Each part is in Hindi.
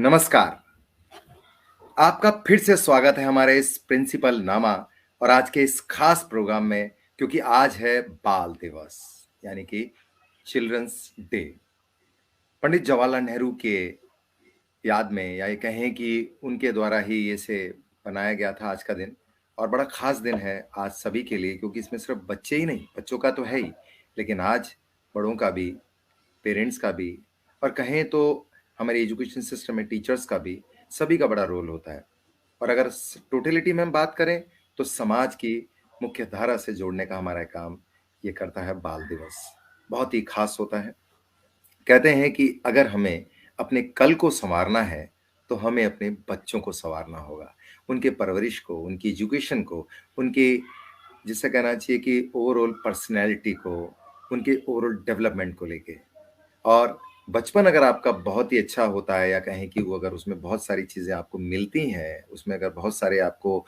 नमस्कार। आपका फिर से स्वागत है हमारे इस प्रिंसिपल नामा और आज के इस खास प्रोग्राम में, क्योंकि आज है बाल दिवस यानी कि चिल्ड्रंस डे। पंडित जवाहरलाल नेहरू के याद में, या ये कहें कि उनके द्वारा ही ये से बनाया गया था आज का दिन। और बड़ा खास दिन है आज सभी के लिए, क्योंकि इसमें सिर्फ बच्चे ही नहीं, बच्चों का तो है ही, लेकिन आज बड़ों का भी, पेरेंट्स का भी, और कहें तो हमारे एजुकेशन सिस्टम में टीचर्स का भी, सभी का बड़ा रोल होता है। और अगर टोटलिटी में हम बात करें तो समाज की मुख्य धारा से जोड़ने का हमारा काम ये करता है बाल दिवस। बहुत ही खास होता है। कहते हैं कि अगर हमें अपने कल को संवारना है तो हमें अपने बच्चों को संवारना होगा, उनके परवरिश को, उनकी एजुकेशन को, उनकी, जिससे कहना चाहिए कि ओवरऑल पर्सनैलिटी को, उनके ओवरऑल डेवलपमेंट को लेके। और बचपन अगर आपका बहुत ही अच्छा होता है, या कहें कि वो अगर उसमें बहुत सारी चीज़ें आपको मिलती हैं, उसमें अगर बहुत सारे आपको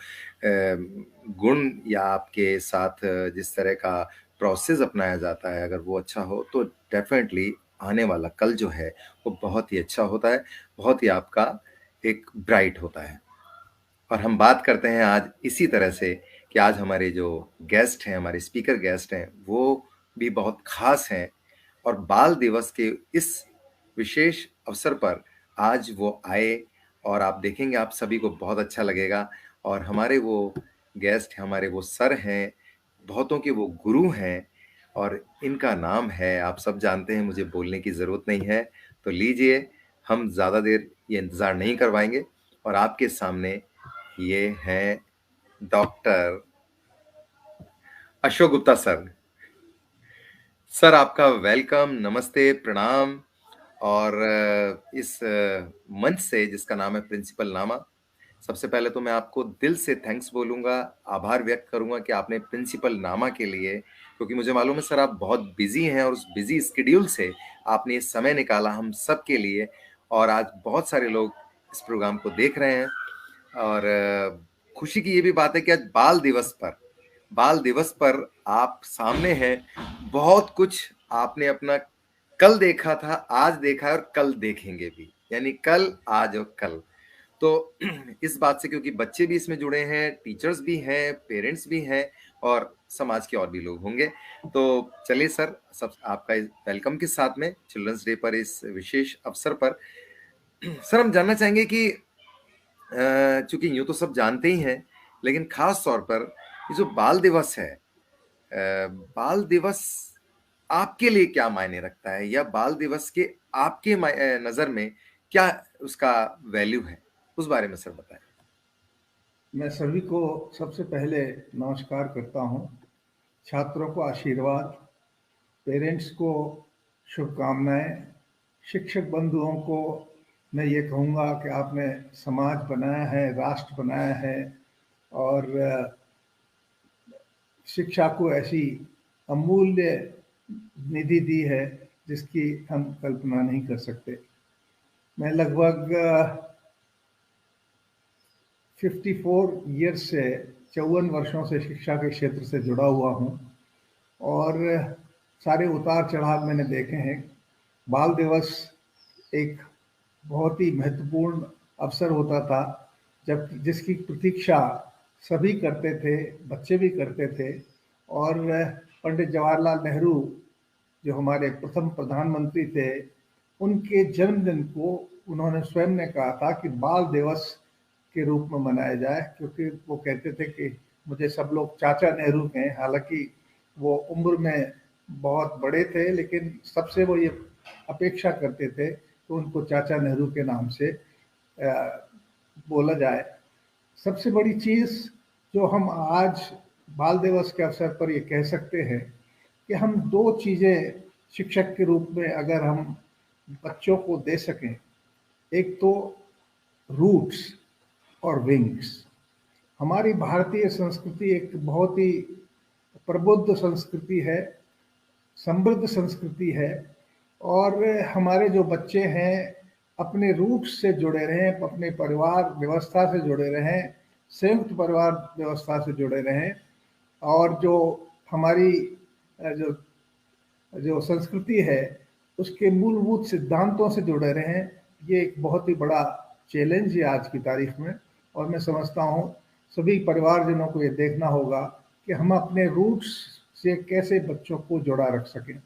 गुण या आपके साथ जिस तरह का प्रोसेस अपनाया जाता है, अगर वो अच्छा हो तो डेफिनेटली आने वाला कल जो है वो बहुत ही अच्छा होता है, बहुत ही आपका एक ब्राइट होता है। और हम बात करते हैं आज इसी तरह से कि आज हमारे जो गेस्ट हैं, हमारे स्पीकर गेस्ट हैं, वो भी बहुत खास हैं। और बाल दिवस के इस विशेष अवसर पर आज वो आए, और आप देखेंगे आप सभी को बहुत अच्छा लगेगा। और हमारे वो गेस्ट, हमारे वो सर हैं, बहुतों के वो गुरु हैं, और इनका नाम है, आप सब जानते हैं, मुझे बोलने की ज़रूरत नहीं है। तो लीजिए, हम ज़्यादा देर ये इंतज़ार नहीं करवाएंगे, और आपके सामने ये हैं doctor Ashok Gupta sir. Sir आपका वेलकम, नमस्ते, प्रणाम। और इस मंच से जिसका नाम है प्रिंसिपल नामा, सबसे पहले तो मैं आपको दिल से थैंक्स बोलूँगा, आभार व्यक्त करूँगा कि आपने प्रिंसिपल नामा के लिए, क्योंकि मुझे मालूम है सर आप बहुत बिजी हैं, और उस बिजी स्केड्यूल से आपने ये समय निकाला हम सब के लिए। और आज बहुत सारे लोग इस प्रोग्राम को देख रहे हैं। और खुशी की ये भी बात है कि आज बाल दिवस पर आप सामने हैं। बहुत कुछ आपने अपना कल देखा था, आज देखा है, और कल देखेंगे भी, यानी कल, आज और कल। तो इस बात से, क्योंकि बच्चे भी इसमें जुड़े हैं, टीचर्स भी हैं, पेरेंट्स भी हैं, और समाज के और भी लोग होंगे। तो चलिए सर, सब आपका वेलकम के साथ में चिल्ड्रंस डे पर, इस विशेष अवसर पर सर हम जानना चाहेंगे कि चूंकि यूं तो सब जानते ही हैं, लेकिन खास तौर पर ये जो बाल दिवस है, बाल दिवस आपके लिए क्या मायने रखता है, या बाल दिवस के आपके नजर में क्या उसका वैल्यू है, उस बारे में सर बताएं। मैं सभी को सबसे पहले नमस्कार करता हूं। छात्रों को आशीर्वाद, पेरेंट्स को शुभकामनाएं, शिक्षक बंधुओं को मैं ये कहूँगा कि आपने समाज बनाया है, राष्ट्र बनाया है, और शिक्षा को ऐसी अमूल्य निधि दी है जिसकी हम कल्पना नहीं कर सकते। मैं लगभग 54 ईयर्स से, 54 वर्षों से शिक्षा के क्षेत्र से जुड़ा हुआ हूँ, और सारे उतार चढ़ाव मैंने देखे हैं। बाल दिवस एक बहुत ही महत्वपूर्ण अवसर होता था, जब जिसकी प्रतीक्षा सभी करते थे, बच्चे भी करते थे। और पंडित जवाहरलाल नेहरू, जो हमारे प्रथम प्रधानमंत्री थे, उनके जन्मदिन को उन्होंने स्वयं ने कहा था कि बाल दिवस के रूप में मनाया जाए, क्योंकि वो कहते थे कि मुझे सब लोग चाचा नेहरू कहें। हालांकि वो उम्र में बहुत बड़े थे, लेकिन सबसे वो ये अपेक्षा करते थे कि उनको चाचा नेहरू के नाम से बोला जाए। सबसे बड़ी चीज़ जो हम आज बाल दिवस के अवसर पर ये कह सकते हैं कि हम दो चीज़ें शिक्षक के रूप में अगर हम बच्चों को दे सकें, एक तो रूट्स और विंग्स। हमारी भारतीय संस्कृति एक बहुत ही प्रबुद्ध संस्कृति है, समृद्ध संस्कृति है, और हमारे जो बच्चे हैं अपने रूट्स से जुड़े रहें, अपने परिवार व्यवस्था से जुड़े रहें, संयुक्त परिवार व्यवस्था से जुड़े रहें, और जो हमारी जो जो संस्कृति है उसके मूलभूत सिद्धांतों से जुड़े रहें। ये एक बहुत ही बड़ा चैलेंज है आज की तारीख में। और मैं समझता हूँ सभी परिवारजनों को ये देखना होगा कि हम अपने रूट्स से कैसे बच्चों को जोड़ा रख सकें।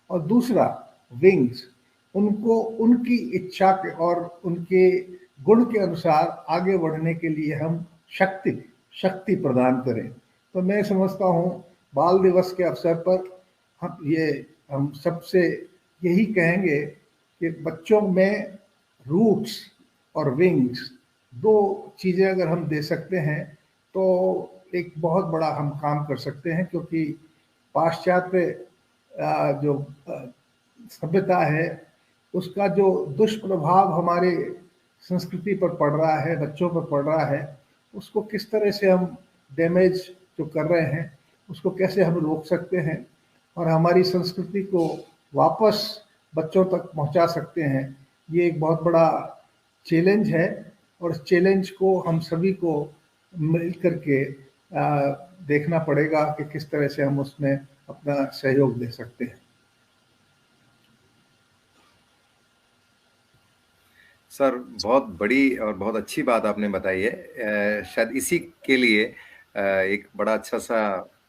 और दूसरा, विंग्स, उनको उनकी इच्छा के और उनके गुण के अनुसार आगे बढ़ने के लिए हम शक्ति शक्ति प्रदान करें। तो मैं समझता हूँ बाल दिवस के अवसर पर हम सबसे यही कहेंगे कि बच्चों में रूट्स और विंग्स, दो चीज़ें अगर हम दे सकते हैं तो एक बहुत बड़ा हम काम कर सकते हैं। क्योंकि पाश्चात्य जो सभ्यता है उसका जो दुष्प्रभाव हमारे संस्कृति पर पड़ रहा है, बच्चों पर पड़ रहा है, उसको किस तरह से हम डैमेज जो कर रहे हैं उसको कैसे हम रोक सकते हैं और हमारी संस्कृति को वापस बच्चों तक पहुंचा सकते हैं, ये एक बहुत बड़ा चैलेंज है। और इस चैलेंज को हम सभी को मिल करके देखना पड़ेगा कि किस तरह से हम उसमें अपना सहयोग दे सकते हैं। सर, बहुत बड़ी और बहुत अच्छी बात आपने बताई है। शायद इसी के लिए एक बड़ा अच्छा सा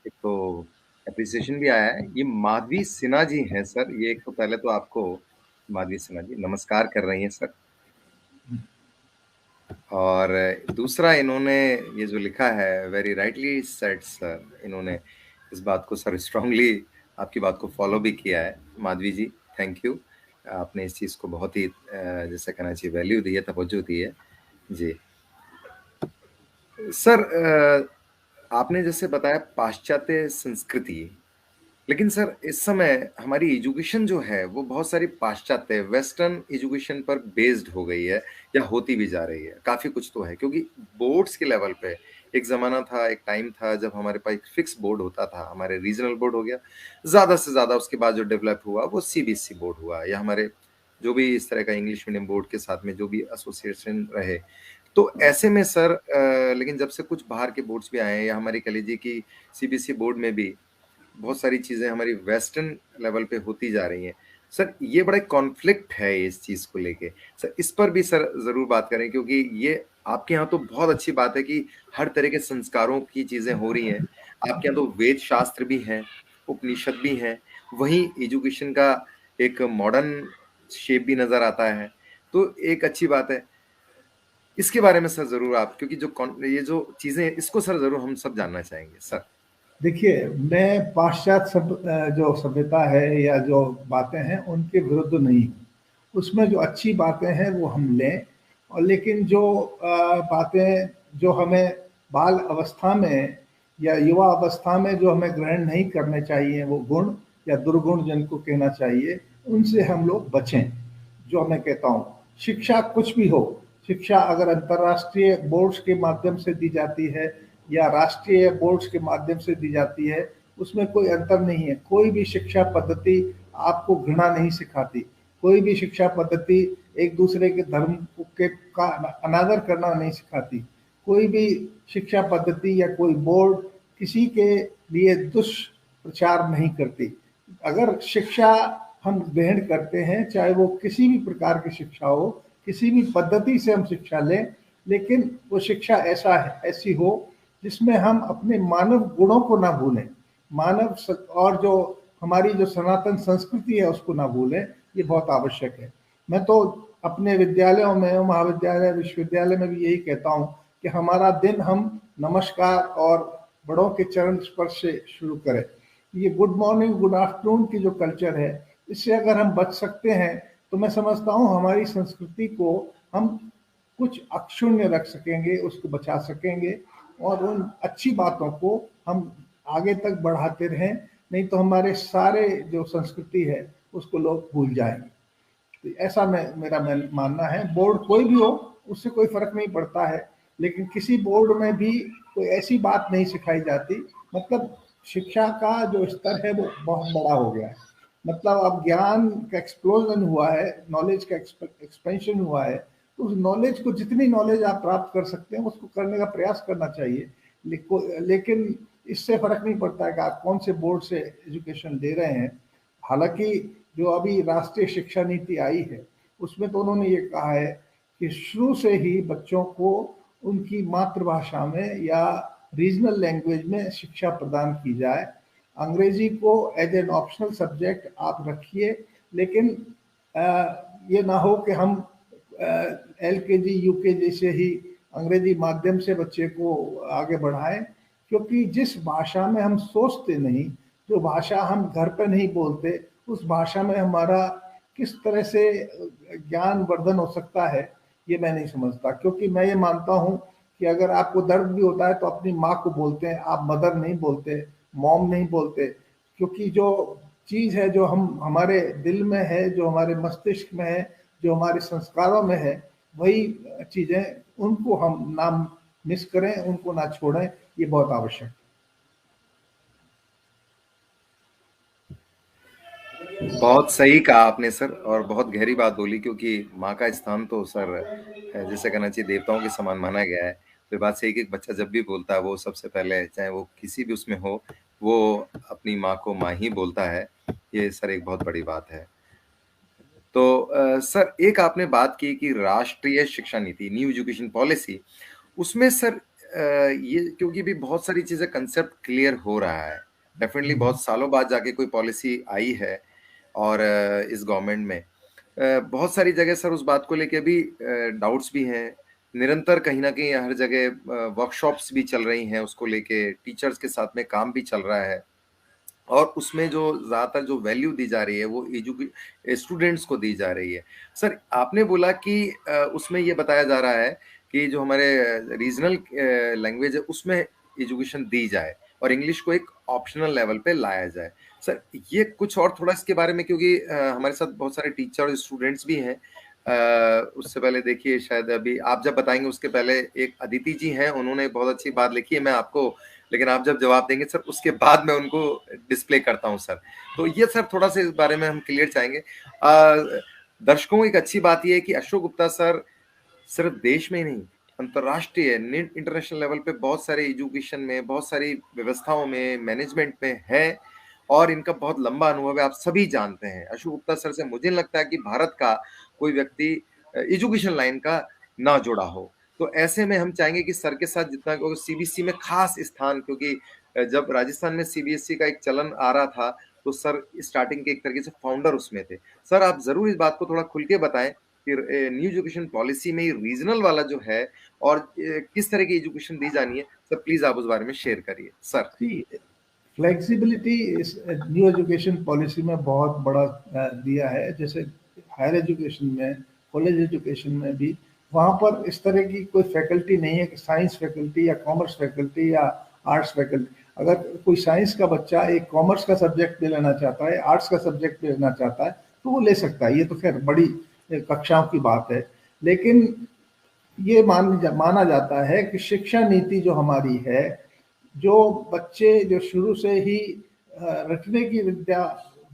एक तो अप्रिसिएशन भी आया है। ये माधवी सिन्हा जी हैं सर। ये एक तो पहले तो आपको माधवी सिन्हा जी नमस्कार कर रही हैं सर। और दूसरा, इन्होंने ये जो लिखा है, वेरी राइटली सेड सर, इन्होंने इस बात को सर स्ट्रांगली आपकी बात को फॉलो भी किया है। माधवी जी, थैंक यू। आपने इस चीज को बहुत ही जैसे कहना चाहिए वैल्यू दी है, तवज्जो दी है जी। सर, आपने जैसे बताया पाश्चात्य संस्कृति, लेकिन सर इस समय हमारी एजुकेशन जो है वो बहुत सारी पाश्चात्य वेस्टर्न एजुकेशन पर बेस्ड हो गई है या होती भी जा रही है। काफी कुछ तो है, क्योंकि बोर्ड्स के लेवल पे एक जमाना था, एक टाइम था जब हमारे पास एक फिक्स बोर्ड होता था। हमारे रीजनल बोर्ड हो गया, ज्यादा से ज्यादा उसके बाद जो डेवलप हुआ वो सीबीएसई बोर्ड हुआ, या हमारे जो भी इस तरह का इंग्लिश मीडियम बोर्ड के साथ में जो भी एसोसिएशन रहे। तो ऐसे में सर लेकिन जब से कुछ बाहर के बोर्ड्स भी आए हैं, या हमारी कह लीजिए कि सीबीएसई बोर्ड में भी बहुत सारी चीजें हमारी वेस्टर्न लेवल पे होती जा रही हैं। सर, ये बड़ा कॉन्फ्लिक्ट है इस चीज को लेके। सर, इस पर भी सर जरूर बात करें, क्योंकि ये आपके यहाँ तो बहुत अच्छी बात है कि हर तरह के संस्कारों की चीजें हो रही हैं। आपके यहाँ तो वेद शास्त्र भी हैं, उपनिषद भी हैं, वहीं एजुकेशन का एक मॉडर्न शेप भी नजर आता है। तो एक अच्छी बात है। इसके बारे में सर जरूर आप, क्योंकि ये जो चीजें हैं इसको सर जरूर हम सब जानना चाहेंगे सर। देखिए, मैं पाश्चात्य जो सभ्यता है या जो बातें हैं उनके विरुद्ध नहीं हूँ। उसमें जो अच्छी बातें हैं वो हम लें, और लेकिन जो बातें जो हमें बाल अवस्था में या युवा अवस्था में जो हमें ग्रहण नहीं करने चाहिए, वो गुण या दुर्गुण जिनको कहना चाहिए, उनसे हम लोग बचें। जो मैं कहता हूँ, शिक्षा कुछ भी हो, शिक्षा अगर अंतर्राष्ट्रीय बोर्ड्स के माध्यम से दी जाती है या राष्ट्रीय बोर्ड्स के माध्यम से दी जाती है, उसमें कोई अंतर नहीं है। कोई भी शिक्षा पद्धति आपको घृणा नहीं सिखाती, कोई भी शिक्षा पद्धति एक दूसरे के धर्म के का अनादर करना नहीं सिखाती, कोई भी शिक्षा पद्धति या कोई बोर्ड किसी के लिए दुष्प्रचार नहीं करती। अगर शिक्षा हम ग्रहण करते हैं, चाहे वो किसी भी प्रकार की शिक्षा हो, किसी भी पद्धति से हम शिक्षा लें, लेकिन वो शिक्षा ऐसी हो जिसमें हम अपने मानव गुणों को ना भूलें, और जो हमारी जो सनातन संस्कृति है उसको ना भूलें। ये बहुत आवश्यक है। मैं तो अपने विद्यालयों में, महाविद्यालय, विश्वविद्यालय में भी यही कहता हूँ कि हमारा दिन हम नमस्कार और बड़ों के चरण स्पर्श से शुरू करें। ये गुड मॉर्निंग, गुड आफ्टरनून की जो कल्चर है, इससे अगर हम बच सकते हैं तो मैं समझता हूँ हमारी संस्कृति को हम कुछ अक्षुण्य रख सकेंगे, उसको बचा सकेंगे, और उन अच्छी बातों को हम आगे तक बढ़ाते रहें। नहीं तो हमारे सारे जो संस्कृति है उसको लोग भूल जाएंगे। तो ऐसा मेरा मानना है। बोर्ड कोई भी हो, उससे कोई फर्क नहीं पड़ता है, लेकिन किसी बोर्ड में भी कोई ऐसी बात नहीं सिखाई जाती। मतलब शिक्षा का जो स्तर है वो बहुत बड़ा हो गया है। मतलब अब ज्ञान का एक्सप्लोजन हुआ है, नॉलेज का एक्सपेंशन हुआ है, तो उस नॉलेज को, जितनी नॉलेज आप प्राप्त कर सकते हैं उसको करने का प्रयास करना चाहिए। लेकिन इससे फर्क नहीं पड़ता है कि आप कौन से बोर्ड से एजुकेशन ले रहे हैं। हालांकि जो अभी राष्ट्रीय शिक्षा नीति आई है उसमें तो उन्होंने ये कहा है कि शुरू से ही बच्चों को उनकी मातृभाषा में या रीजनल लैंग्वेज में शिक्षा प्रदान की जाए। अंग्रेजी को एज एन ऑप्शनल सब्जेक्ट आप रखिए, लेकिन ये ना हो कि हम LKG UKG से ही अंग्रेजी माध्यम से बच्चे को आगे बढ़ाएं, क्योंकि जिस भाषा में हम सोचते नहीं, जो भाषा हम घर पे नहीं बोलते, उस भाषा में हमारा किस तरह से ज्ञान वर्धन हो सकता है, ये मैं नहीं समझता। क्योंकि मैं ये मानता हूँ कि अगर आपको दर्द भी होता है तो अपनी माँ को बोलते हैं, आप मदर नहीं बोलते, मॉम नहीं बोलते। क्योंकि जो चीज़ है जो हम हमारे दिल में है, जो हमारे मस्तिष्क में है, जो हमारे संस्कारों में है, वही चीज़ें, उनको हम ना मिस करें, उनको ना छोड़ें, ये बहुत आवश्यक है। बहुत सही कहा आपने सर, और बहुत गहरी बात बोली, क्योंकि माँ का स्थान तो सर जैसे कहना चाहिए देवताओं के समान माना गया है। तो ये बात सही कि एक बच्चा जब भी बोलता है वो सबसे पहले, चाहे वो किसी भी उसमें हो, वो अपनी माँ को माँ ही बोलता है। ये सर एक बहुत बड़ी बात है। तो सर एक आपने बात की कि राष्ट्रीय शिक्षा नीति, न्यू एजुकेशन पॉलिसी, उसमें सर ये क्योंकि भी बहुत सारी चीजें कंसेप्ट क्लियर हो रहा है। डेफिनेटली बहुत सालों बाद जाके कोई पॉलिसी आई है, और इस गवर्नमेंट में बहुत सारी जगह सर उस बात को लेके भी डाउट्स भी हैं। निरंतर कहीं ना कहीं हर जगह वर्कशॉप्स भी चल रही हैं, उसको लेके टीचर्स के साथ में काम भी चल रहा है। और उसमें जो ज्यादातर जो वैल्यू दी जा रही है वो स्टूडेंट्स को दी जा रही है। सर आपने बोला कि उसमें ये बताया जा रहा है कि जो हमारे रीजनल लैंग्वेज है उसमें एजुकेशन दी जाए और इंग्लिश को एक ऑप्शनल लेवल पे लाया जाए। सर ये कुछ और थोड़ा इसके बारे में, क्योंकि हमारे साथ बहुत सारे टीचर और स्टूडेंट्स भी हैं। उससे पहले देखिए, शायद अभी आप जब बताएंगे उसके पहले एक अदिति जी हैं, उन्होंने बहुत अच्छी बात लिखी है, मैं आपको, लेकिन आप जब जवाब देंगे सर उसके बाद मैं उनको डिस्प्ले करता हूं सर। तो ये सर थोड़ा सा इस बारे में हम क्लियर चाहेंगे। दर्शकों को एक अच्छी बात यह है कि अशोक गुप्ता सर सिर्फ देश में ही नहीं, अंतरराष्ट्रीय इंटरनेशनल लेवल पे बहुत सारे एजुकेशन में, बहुत सारी व्यवस्थाओं में, मैनेजमेंट में है, और इनका बहुत लंबा अनुभव है। आप सभी जानते हैं अशोक गुप्ता सर से, मुझे नहीं लगता है कि भारत का कोई व्यक्ति एजुकेशन लाइन का ना जुड़ा हो। तो ऐसे में हम चाहेंगे कि सर के साथ जितना CBSE में खास स्थान, क्योंकि जब राजस्थान में CBSE का एक चलन आ रहा था तो सर स्टार्टिंग के एक तरीके से फाउंडर उसमें थे। सर आप जरूर इस बात को थोड़ा खुल के बताएं कि न्यू एजुकेशन पॉलिसी में रीजनल वाला जो है और किस तरह की एजुकेशन दी जानी है, सर प्लीज आप उस बारे में शेयर करिए सर। फ्लेक्सिबिलिटी इस न्यू एजुकेशन पॉलिसी में बहुत बड़ा दिया है। जैसे हायर एजुकेशन में, कॉलेज एजुकेशन में भी, वहाँ पर इस तरह की कोई फैकल्टी नहीं है कि साइंस फैकल्टी या कॉमर्स फैकल्टी या आर्ट्स फैकल्टी। अगर कोई साइंस का बच्चा एक कॉमर्स का सब्जेक्ट ले लेना चाहता है, आर्ट्स का सब्जेक्ट लेना चाहता है, तो वो ले सकता है। ये तो खैर बड़ी कक्षाओं की बात है। लेकिन ये माना जाता है कि शिक्षा नीति जो हमारी है, जो बच्चे जो शुरू से ही रटने की विद्या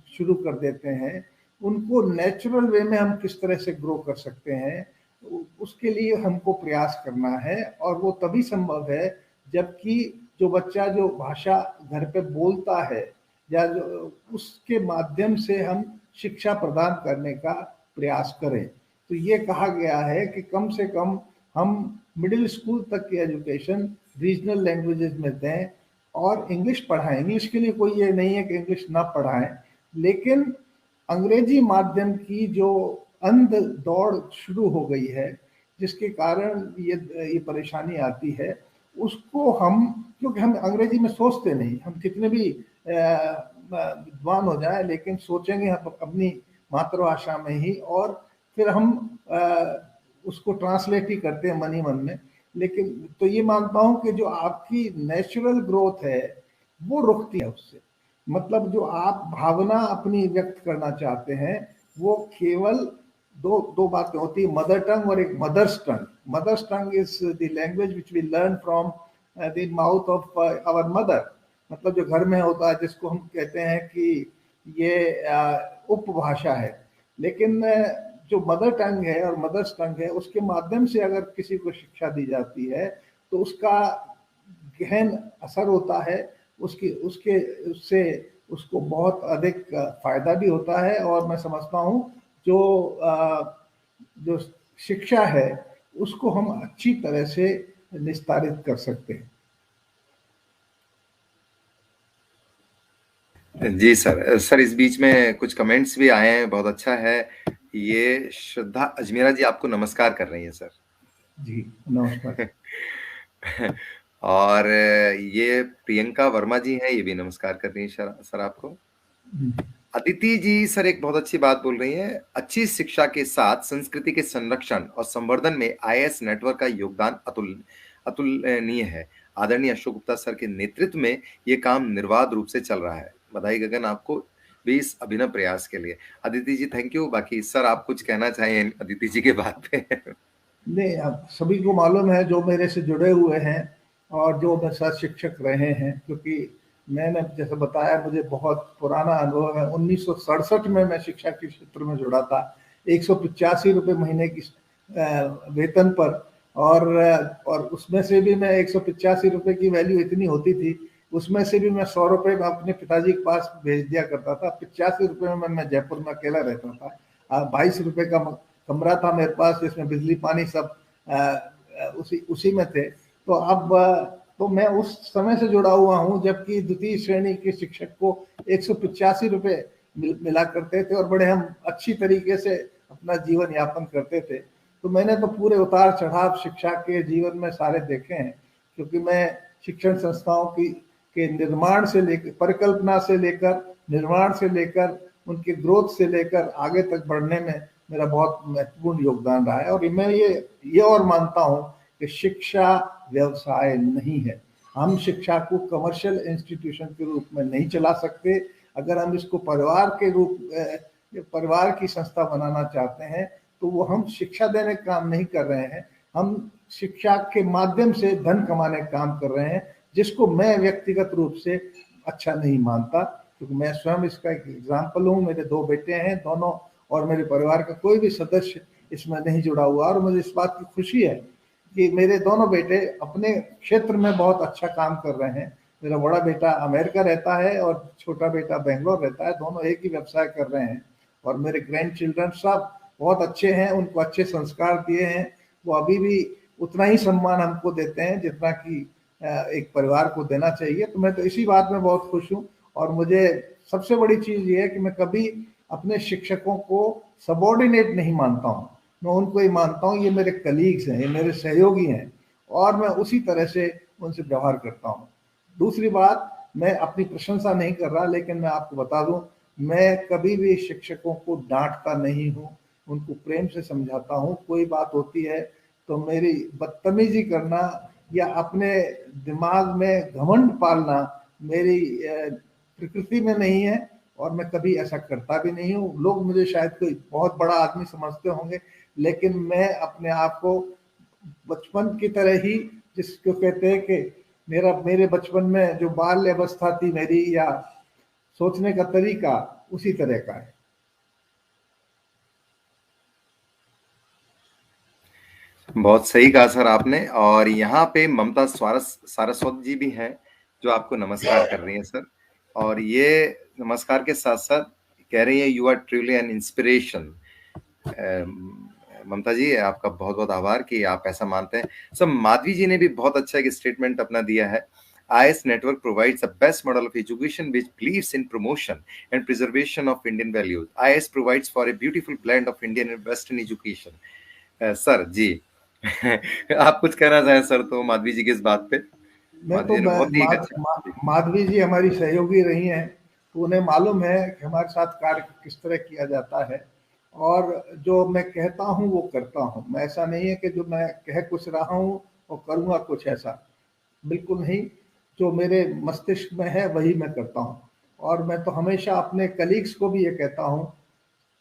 शुरू कर देते हैं, उनको नेचुरल वे में हम किस तरह से ग्रो कर सकते हैं, उसके लिए हमको प्रयास करना है। और वो तभी संभव है जबकि जो बच्चा जो भाषा घर पे बोलता है या जो उसके माध्यम से हम शिक्षा प्रदान करने का प्रयास करें। तो ये कहा गया है कि कम से कम हम मिडिल स्कूल तक की एजुकेशन रीजनल लैंग्वेजेस में दें और इंग्लिश पढ़ाएं। इंग्लिश के लिए कोई ये नहीं है कि इंग्लिश ना पढ़ाएं, लेकिन अंग्रेजी माध्यम की जो अंध दौड़ शुरू हो गई है, जिसके कारण ये परेशानी आती है, उसको हम, क्योंकि हम अंग्रेजी में सोचते नहीं, हम कितने भी विद्वान हो जाए लेकिन सोचेंगे हम अपनी मातृभाषा में ही, और फिर हम उसको ट्रांसलेट ही करते हैं मन ही मन में। लेकिन तो ये मानता हूं कि जो आपकी नेचुरल ग्रोथ है वो रुकती है उससे। मतलब जो आप भावना अपनी व्यक्त करना चाहते हैं, वो केवल दो दो बातें होती है, मदर टंग और एक mother's tongue. Mother's tongue is the language which we learn from the mouth of our mother. मतलब जो घर में होता है, जिसको हम कहते हैं कि ये उपभाषा है। लेकिन जो मदर टंग है और मदर्स टंग है, उसके माध्यम से अगर किसी को शिक्षा दी जाती है तो उसका गहन असर होता है, उसकी उसके उससे उसको बहुत अधिक फायदा भी होता है। और मैं समझता हूँ जो जो शिक्षा है उसको हम अच्छी तरह से निस्तारित कर सकते हैं। जी सर। सर, इस बीच में कुछ कमेंट्स भी आए हैं, बहुत अच्छा है। ये श्रद्धा अजमेरा जी आपको नमस्कार कर रही हैं सर। जी नमस्कार। और ये प्रियंका वर्मा जी हैं, ये भी नमस्कार कर रही हैं सर आपको। अदिति जी सर एक बहुत अच्छी बात बोल रही हैं, अच्छी शिक्षा के साथ संस्कृति के संरक्षण और संवर्धन में आईएएस नेटवर्क का योगदान अतुलनीय है। आदरणीय अशोक गुप्ता सर के नेतृत्व में ये काम निर्बाध रूप से चल रहा है। बधाई गगन आपको भी इस अभिनव प्रयास के लिए। अदिति जी थैंक यू। बाकी सर आप कुछ कहना चाहें अदिति जी के बात पे? नहीं, अब सभी को मालूम है जो मेरे से जुड़े हुए हैं और जो मेरे साथ शिक्षक रहे हैं, क्योंकि मैंने जैसे बताया मुझे बहुत पुराना अनुभव है। 1967 में मैं शिक्षा के क्षेत्र में जुड़ा था, 185 रुपये महीने की वेतन पर। और उसमें से भी मैं 185 रुपये की वैल्यू इतनी होती थी, उसमें से भी मैं 100 रुपये अपने पिताजी के पास भेज दिया करता था। 85 रुपये में मैं जयपुर में अकेला रहता था। 22 रुपये का कमरा था मेरे पास, जिसमें बिजली पानी सब उसी उसी में थे। तो अब तो मैं उस समय से जुड़ा हुआ हूँ जबकि द्वितीय श्रेणी के शिक्षक को 185 रुपये मिला करते थे और बड़े हम अच्छी तरीके से अपना जीवन यापन करते थे। तो मैंने तो पूरे उतार चढ़ाव शिक्षा के जीवन में सारे देखे हैं, क्योंकि मैं शिक्षण संस्थाओं की के निर्माण से लेकर, परिकल्पना से लेकर, निर्माण से लेकर, उनके ग्रोथ से लेकर आगे तक बढ़ने में मेरा बहुत महत्वपूर्ण योगदान रहा है। और मैं ये और मानता हूँ कि शिक्षा व्यवसाय नहीं है। हम शिक्षा को कमर्शियल इंस्टीट्यूशन के रूप में नहीं चला सकते। अगर हम इसको परिवार की संस्था बनाना चाहते हैं तो वो हम शिक्षा देने का काम नहीं कर रहे हैं, हम शिक्षा के माध्यम से धन कमाने का काम कर रहे हैं, जिसको मैं व्यक्तिगत रूप से अच्छा नहीं मानता, क्योंकि मैं स्वयं इसका एक एग्जाम्पल हूँ। मेरे 2 बेटे हैं दोनों, और मेरे परिवार का कोई भी सदस्य इसमें नहीं जुड़ा हुआ। और मुझे इस बात की खुशी है कि मेरे दोनों बेटे अपने क्षेत्र में बहुत अच्छा काम कर रहे हैं। मेरा बड़ा बेटा अमेरिका रहता है और छोटा बेटा बेंगलोर रहता है, दोनों एक ही व्यवसाय कर रहे हैं। और मेरे ग्रैंड चिल्ड्रन सब बहुत अच्छे हैं, उनको अच्छे संस्कार दिए हैं। वो अभी भी उतना ही सम्मान हमको देते हैं जितना कि एक परिवार को देना चाहिए। तो मैं तो इसी बात में बहुत खुश हूँ। और मुझे सबसे बड़ी चीज़ ये है कि मैं कभी अपने शिक्षकों को सबॉर्डिनेट नहीं मानता हूँ, मैं उनको ही मानता हूँ ये मेरे कलीग्स हैं, ये मेरे सहयोगी हैं, और मैं उसी तरह से उनसे व्यवहार करता हूँ। दूसरी बात, मैं अपनी प्रशंसा नहीं कर रहा, लेकिन मैं आपको बता दूं, मैं कभी भी शिक्षकों को डांटता नहीं हूँ, उनको प्रेम से समझाता हूँ। कोई बात होती है तो मेरी बदतमीजी करना या अपने दिमाग में घमंड पालना मेरी प्रकृति में नहीं है, और मैं कभी ऐसा करता भी नहीं हूँ। लोग मुझे शायद कोई बहुत बड़ा आदमी समझते होंगे, लेकिन मैं अपने आप को बचपन की तरह ही, जिसको कहते हैं कि मेरे बचपन में जो बाल्य अवस्था थी मेरी, या सोचने का तरीका उसी तरह का है। बहुत सही कहा सर आपने। और यहाँ पे ममता सारस्वत जी भी हैं जो आपको नमस्कार कर रही हैं सर। और ये नमस्कार के साथ साथ कह रही हैं, you are truly an inspiration. Mamata ji आपका बहुत बहुत आभार कि आप ऐसा मानते हैं सर। माधवी जी ने भी बहुत अच्छा एक स्टेटमेंट अपना दिया है। IS network provides the best model of education which believes in promotion and preservation of Indian values. IS provides for a beautiful blend of Indian and Western education. Sir ji आप कुछ कहना चाहें सर तो माधवी जी की इस बात पे? मैं माधवी तो जी ने बहुत ही एक अच्छा माधवी जी हमारी सहयोगी रही हैं, तो उन्हें मालूम है कि हमारे साथ कार्य किस तरह किया जाता है। और जो मैं कहता हूँ वो करता हूँ। मैं ऐसा नहीं है कि जो मैं कह कुछ रहा हूँ और करूँगा कुछ ऐसा, बिल्कुल नहीं। जो मेरे मस्तिष्क में है वही मैं करता हूँ। और मैं तो हमेशा अपने कलीग्स को भी ये कहता हूँ,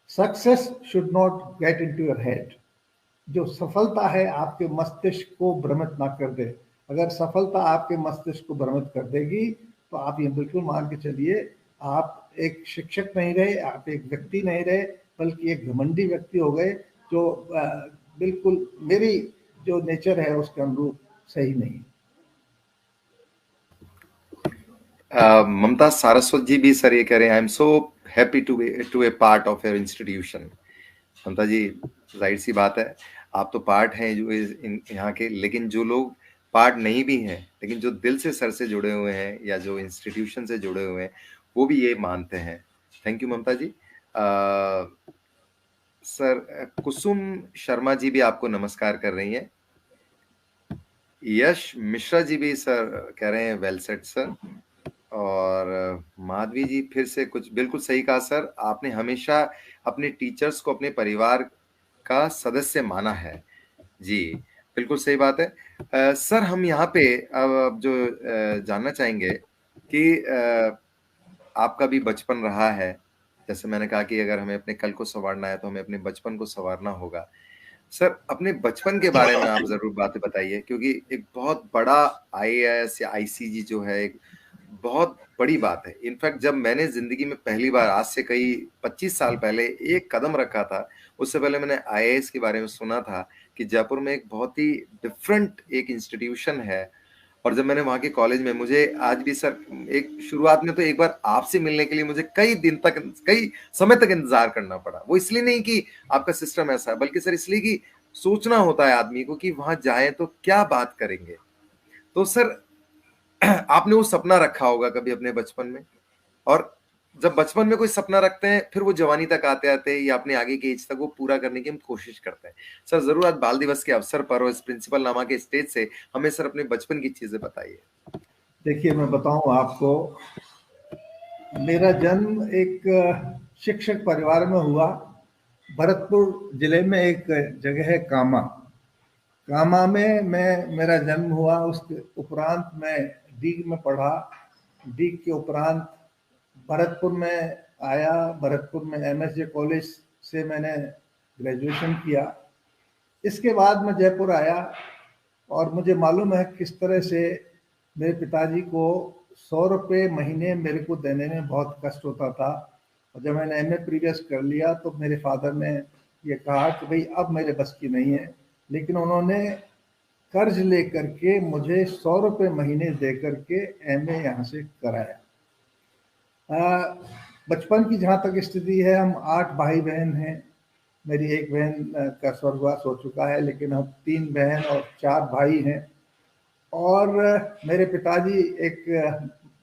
success should not get into your head. जो सफलता है आपके मस्तिष्क को भ्रमित ना कर दे। अगर सफलता आपके मस्तिष्क को भ्रमित कर देगी तो आप ये बिल्कुल मान के चलिए, आप एक शिक्षक नहीं रहे, आप एक व्यक्ति नहीं रहे, बल्कि एक घमंडी व्यक्ति हो गए, जो बिल्कुल मेरी जो नेचर है उसके अनुरूप सही नहीं। ममता सारस्वत जी भी सर ये कह रहे हैं, I am so happy to a part of your institution. Mamata ji जाहिर सी बात है आप तो पार्ट हैं जो यहाँ के, लेकिन जो लोग पार्ट नहीं भी हैं लेकिन जो दिल से सर से जुड़े हुए हैं या जो इंस्टीट्यूशन से जुड़े हुए हैं वो भी ये मानते हैं। Thank you Mamata ji. Sir Kusum Sharma ji भी आपको नमस्कार कर रही हैं। यश मिश्रा जी भी सर कह रहे हैं वेल सेट सर। और माधवी जी फिर से कुछ बिल्कुल सही कहा सर, आपने हमेशा अपने टीचर्स को अपने परिवार का सदस्य माना है। जी बिल्कुल सही बात है। सर हम यहाँ पे अब जो जानना चाहेंगे कि आपका भी बचपन रहा है। जैसे मैंने कहा कि अगर हमें अपने कल को संवारना है तो हमें अपने बचपन को संवारना होगा। सर अपने बचपन के बारे में आप जरूर बातें बताइए, क्योंकि एक बहुत बड़ा आईएएस या आईसीजी जो है एक बहुत बड़ी बात है। इनफैक्ट जब मैंने जिंदगी में पहली बार आज से कई 25 साल पहले एक कदम रखा था, उससे पहले मैंने आईएएस के बारे में सुना था कि जयपुर में एक बहुत ही डिफरेंट एक इंस्टीट्यूशन है। और जब मैंने वहां के कॉलेज में, मुझे आज भी सर एक शुरुआत में तो एक बार आपसे मिलने के लिए मुझे कई दिन तक, कई समय तक इंतजार करना पड़ा। वो इसलिए नहीं कि आपका सिस्टम ऐसा है, बल्कि सर इसलिए कि सोचना होता है आदमी को कि वहां जाए तो क्या बात करेंगे। तो सर आपने वो सपना रखा होगा कभी अपने बचपन में, और जब बचपन में कोई सपना रखते हैं फिर वो जवानी तक आते आते या अपने आगे की एज तक वो पूरा करने की हम कोशिश करते हैं। सर जरूर आज बाल दिवस के अवसर पर और इस प्रिंसिपल नामा के स्टेज से हमें सर अपने बचपन की चीजें बताइए। देखिए, मैं बताऊं आपको, मेरा जन्म एक शिक्षक परिवार में हुआ। भरतपुर जिले में एक जगह है कामा, कामा में मेरा जन्म हुआ। उसके उपरांत मैं डीग में पढ़ा। डीग के उपरांत भरतपुर में आया। भरतपुर में एमएसजे कॉलेज से मैंने ग्रेजुएशन किया। इसके बाद मैं जयपुर आया और मुझे मालूम है किस तरह से मेरे पिताजी को 100 रुपये महीने मेरे को देने में बहुत कष्ट होता था। और जब मैंने एमए प्रीवियस कर लिया तो मेरे फादर ने ये कहा कि भाई अब मेरे बस की नहीं है, लेकिन उन्होंने कर्ज लेकर के मुझे 100 रुपये महीने दे करके एमए यहाँ से कराया। बचपन की जहाँ तक स्थिति है, हम 8 भाई बहन हैं। मेरी एक बहन का स्वर्गवास हो चुका है, लेकिन हम 3 बहन और 4 भाई हैं। और मेरे पिताजी एक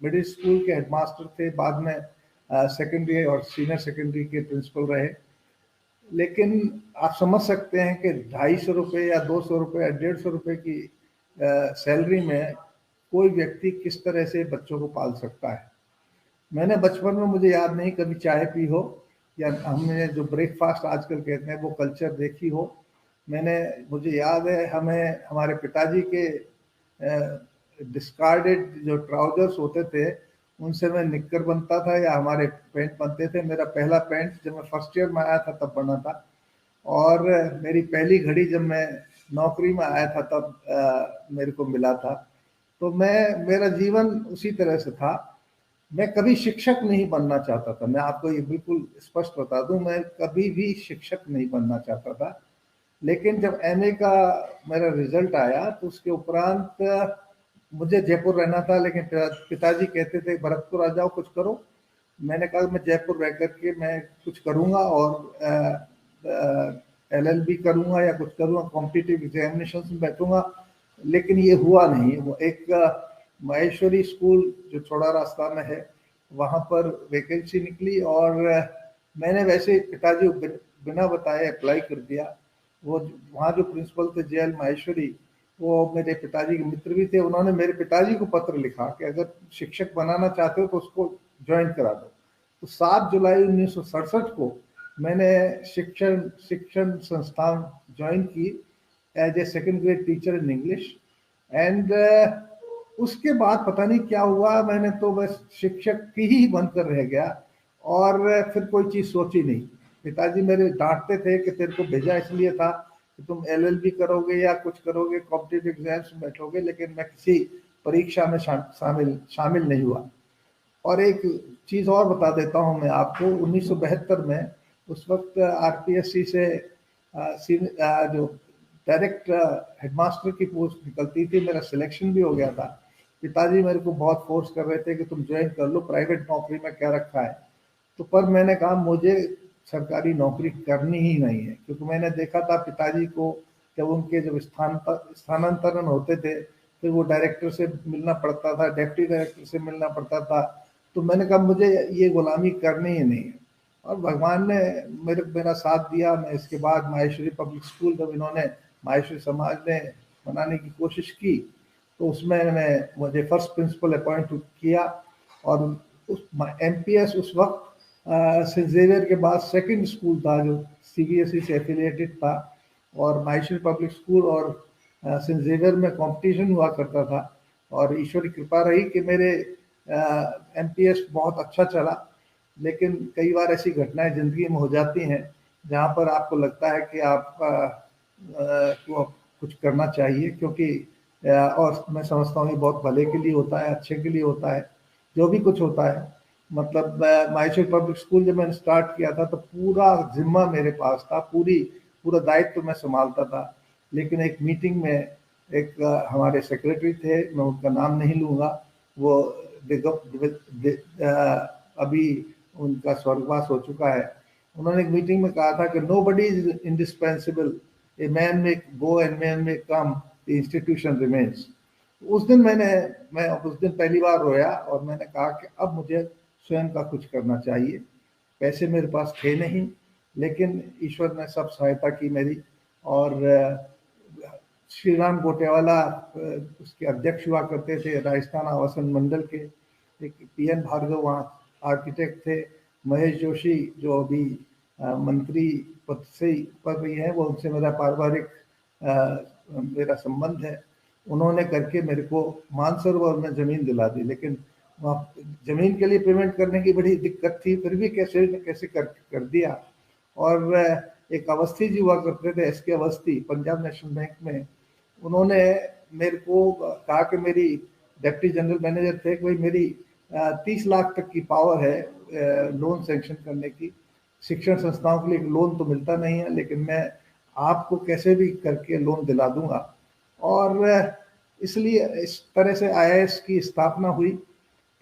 मिडिल स्कूल के हेडमास्टर थे, बाद में सेकेंडरी और सीनियर सेकेंडरी के प्रिंसिपल रहे। लेकिन आप समझ सकते हैं कि 250 रुपये या 200 रुपये या 150 रुपये की सैलरी में कोई व्यक्ति किस तरह से बच्चों को पाल सकता है। मैंने बचपन में, मुझे याद नहीं कभी चाय पी हो या हमने जो ब्रेकफास्ट आजकल कहते हैं वो कल्चर देखी हो। मुझे याद है, हमें हमारे पिताजी के डिस्कार्डेड जो ट्राउजर्स होते थे उनसे मैं निक्कर बनता था या हमारे पैंट बनते थे। मेरा पहला पैंट जब मैं फर्स्ट ईयर में आया था तब बना था। और मेरी पहली घड़ी जब मैं नौकरी में आया था तब मेरे को मिला था। तो मेरा जीवन उसी तरह से था। मैं कभी शिक्षक नहीं बनना चाहता था। मैं आपको ये बिल्कुल स्पष्ट बता दूं, मैं कभी भी शिक्षक नहीं बनना चाहता था। लेकिन जब एमए का मेरा रिजल्ट आया तो उसके उपरांत मुझे जयपुर रहना था, लेकिन पिताजी कहते थे भरतपुर आ जाओ कुछ करो। मैंने कहा मैं जयपुर रह करके मैं कुछ करूँगा और एलएलबी करूँगा या कुछ करूँगा, कॉम्पिटिटिव एग्जामिनेशन में बैठूंगा। लेकिन ये हुआ नहीं। वो एक महेश्वरी स्कूल जो थोड़ा रास्ता में है वहाँ पर वैकेंसी निकली और मैंने वैसे पिताजी को बिना बताए अप्लाई कर दिया। वो वहाँ जो प्रिंसिपल थे जेएल माहेश्वरी, वो मेरे पिताजी के मित्र भी थे। उन्होंने मेरे पिताजी को पत्र लिखा कि अगर शिक्षक बनाना चाहते हो तो उसको ज्वाइन करा दो। तो 7 जुलाई 1967 को मैंने शिक्षण संस्थान ज्वाइन की as a second grade teacher in English. And उसके बाद पता नहीं क्या हुआ, मैंने तो बस शिक्षक की ही बनकर रह गया और फिर कोई चीज़ सोची नहीं। पिताजी मेरे डांटते थे कि तेरे को भेजा इसलिए था कि तुम एलएलबी करोगे या कुछ करोगे, कॉम्पिटिटिव एग्जाम्स में बैठोगे, लेकिन मैं किसी परीक्षा में शामिल नहीं हुआ। और एक चीज़ और बता देता हूँ मैं आपको, 1972 में उस वक्त आरपीएससी से जो डायरेक्ट हेडमास्टर की पोस्ट निकलती थी, मेरा सिलेक्शन भी हो गया था। पिताजी मेरे को बहुत फोर्स कर रहे थे कि तुम ज्वाइन कर लो, प्राइवेट नौकरी में क्या रखा है। तो पर मैंने कहा मुझे सरकारी नौकरी करनी ही नहीं है, क्योंकि मैंने देखा था पिताजी को जब उनके जब स्थानांतरण होते थे फिर वो डायरेक्टर से मिलना पड़ता था, डेप्टी डायरेक्टर से मिलना पड़ता था। तो मैंने कहा मुझे ये गुलामी करनी ही नहीं है, और भगवान ने मेरा साथ दिया। मैं इसके बाद माहेश्वरी पब्लिक स्कूल, जब इन्होंने माहेश्वरी समाज ने बनाने की कोशिश की तो उसमें मुझे फर्स्ट प्रिंसिपल अपॉइंट किया। और उस एमपीएस उस वक्त सेंट जेवियर के बाद सेकंड स्कूल था जो सीबीएसई से एफिलिएटेड था, और माहेश्वरी पब्लिक स्कूल और सेंट जेवियर में कंपटीशन हुआ करता था। और ईश्वर की कृपा रही कि मेरे एमपीएस बहुत अच्छा चला। लेकिन कई बार ऐसी घटनाएं जिंदगी में हो जाती हैं जहां पर आपको लगता है कि आपका को कुछ करना चाहिए, क्योंकि और मैं समझता हूँ ये बहुत भले के लिए होता है, अच्छे के लिए होता है, जो भी कुछ होता है। मतलब माहेश्वरी पब्लिक स्कूल जब मैंने स्टार्ट किया था तो पूरा जिम्मा मेरे पास था, पूरा दायित्व मैं संभालता था। लेकिन एक मीटिंग में एक हमारे सेक्रेटरी थे, मैं उनका नाम नहीं लूँगा, वो अभी उनका स्वर्गवास हो चुका है। उन्होंने एक मीटिंग में कहा था कि nobody is indispensable, a man may go and man में कम, द इंस्टीट्यूशन रिमेन्स। मैं उस दिन पहली बार रोया और मैंने कहा कि अब मुझे स्वयं का कुछ करना चाहिए। पैसे मेरे पास थे नहीं, लेकिन ईश्वर ने सब सहायता की मेरी। और श्री राम गोटेवाला उसके अध्यक्ष हुआ करते थे, राजस्थान आवासन मंडल के। एक पीएन भार्गव वहाँ आर्किटेक्ट थे। महेश जोशी जो अभी मंत्री पद से पर रही है, वो उनसे मेरा पारिवारिक मेरा संबंध है। उन्होंने करके मेरे को मानसरोवर में जमीन दिला दी, लेकिन वहाँ जमीन के लिए पेमेंट करने की बड़ी दिक्कत थी, फिर भी कैसे न कैसे कर दिया। और एक अवस्थी जी हुआ करते थे, एस के अवस्थी, पंजाब नेशनल बैंक में। उन्होंने मेरे को कहा कि मेरी डिप्टी जनरल मैनेजर थे कि भाई मेरी 30 लाख तक की पावर है लोन सेंक्शन करने की। शिक्षण संस्थाओं के लिए लोन तो मिलता नहीं है, लेकिन मैं आपको कैसे भी करके लोन दिला दूंगा। और इसलिए इस तरह से आईआईएस की स्थापना हुई।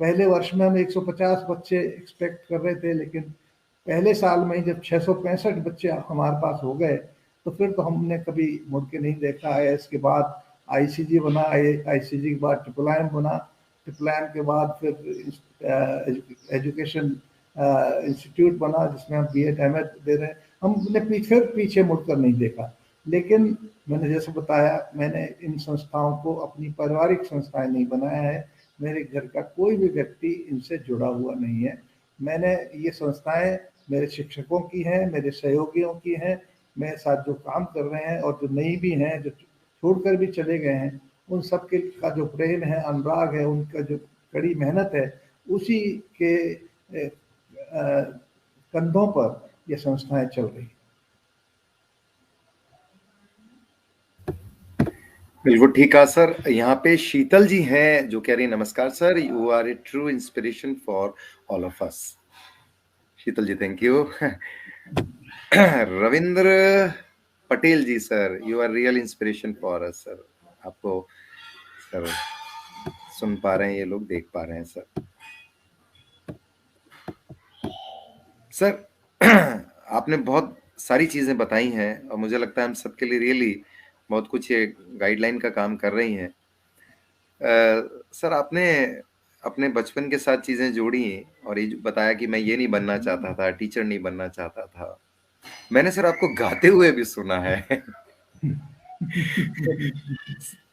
पहले वर्ष में हम 150 बच्चे एक्सपेक्ट कर रहे थे, लेकिन पहले साल में ही जब 665 बच्चे हमारे पास हो गए तो फिर तो हमने कभी मुड़ के नहीं देखा है। इसके बाद आईसीजी बना, आईसीजी के बाद ट्रिपल आईएम बना, ट्रिपल आईएम के बाद फिर एजुकेशन इंस्टीट्यूट बना जिसमें हम बीएड एमएड दे रहे हैं। हमने फिर पीछे मुड़कर नहीं देखा। लेकिन मैंने जैसे बताया, मैंने इन संस्थाओं को अपनी पारिवारिक संस्थाएं नहीं बनाया है। मेरे घर का कोई भी व्यक्ति इनसे जुड़ा हुआ नहीं है। मैंने ये संस्थाएं मेरे शिक्षकों की हैं, मेरे सहयोगियों की हैं, मेरे साथ जो काम कर रहे हैं और जो नई भी हैं, जो छोड़कर भी चले गए हैं, उन सब के का जो प्रेम है, अनुराग है, उनका जो कड़ी मेहनत है, उसी के कंधों पर ये संस्थाएं चल रही। बिल्कुल ठीक कहा सर। यहाँ पे शीतल जी हैं जो कह रही नमस्कार sir, you are a true inspiration for all of us. Sheetal ji thank you. Ravindra Patel ji sir, you are real inspiration for us sir. आपको सर सुन पा रहे हैं, ये लोग देख पा रहे हैं सर। सर आपने बहुत सारी चीजें बताई हैं और मुझे लगता है हम सबके लिए रियली बहुत कुछ ये गाइडलाइन का काम कर रही हैं। सर आपने अपने बचपन के साथ चीजें जोड़ी और ये बताया कि मैं ये नहीं बनना चाहता था, टीचर नहीं बनना चाहता था। मैंने सर आपको गाते हुए भी सुना है।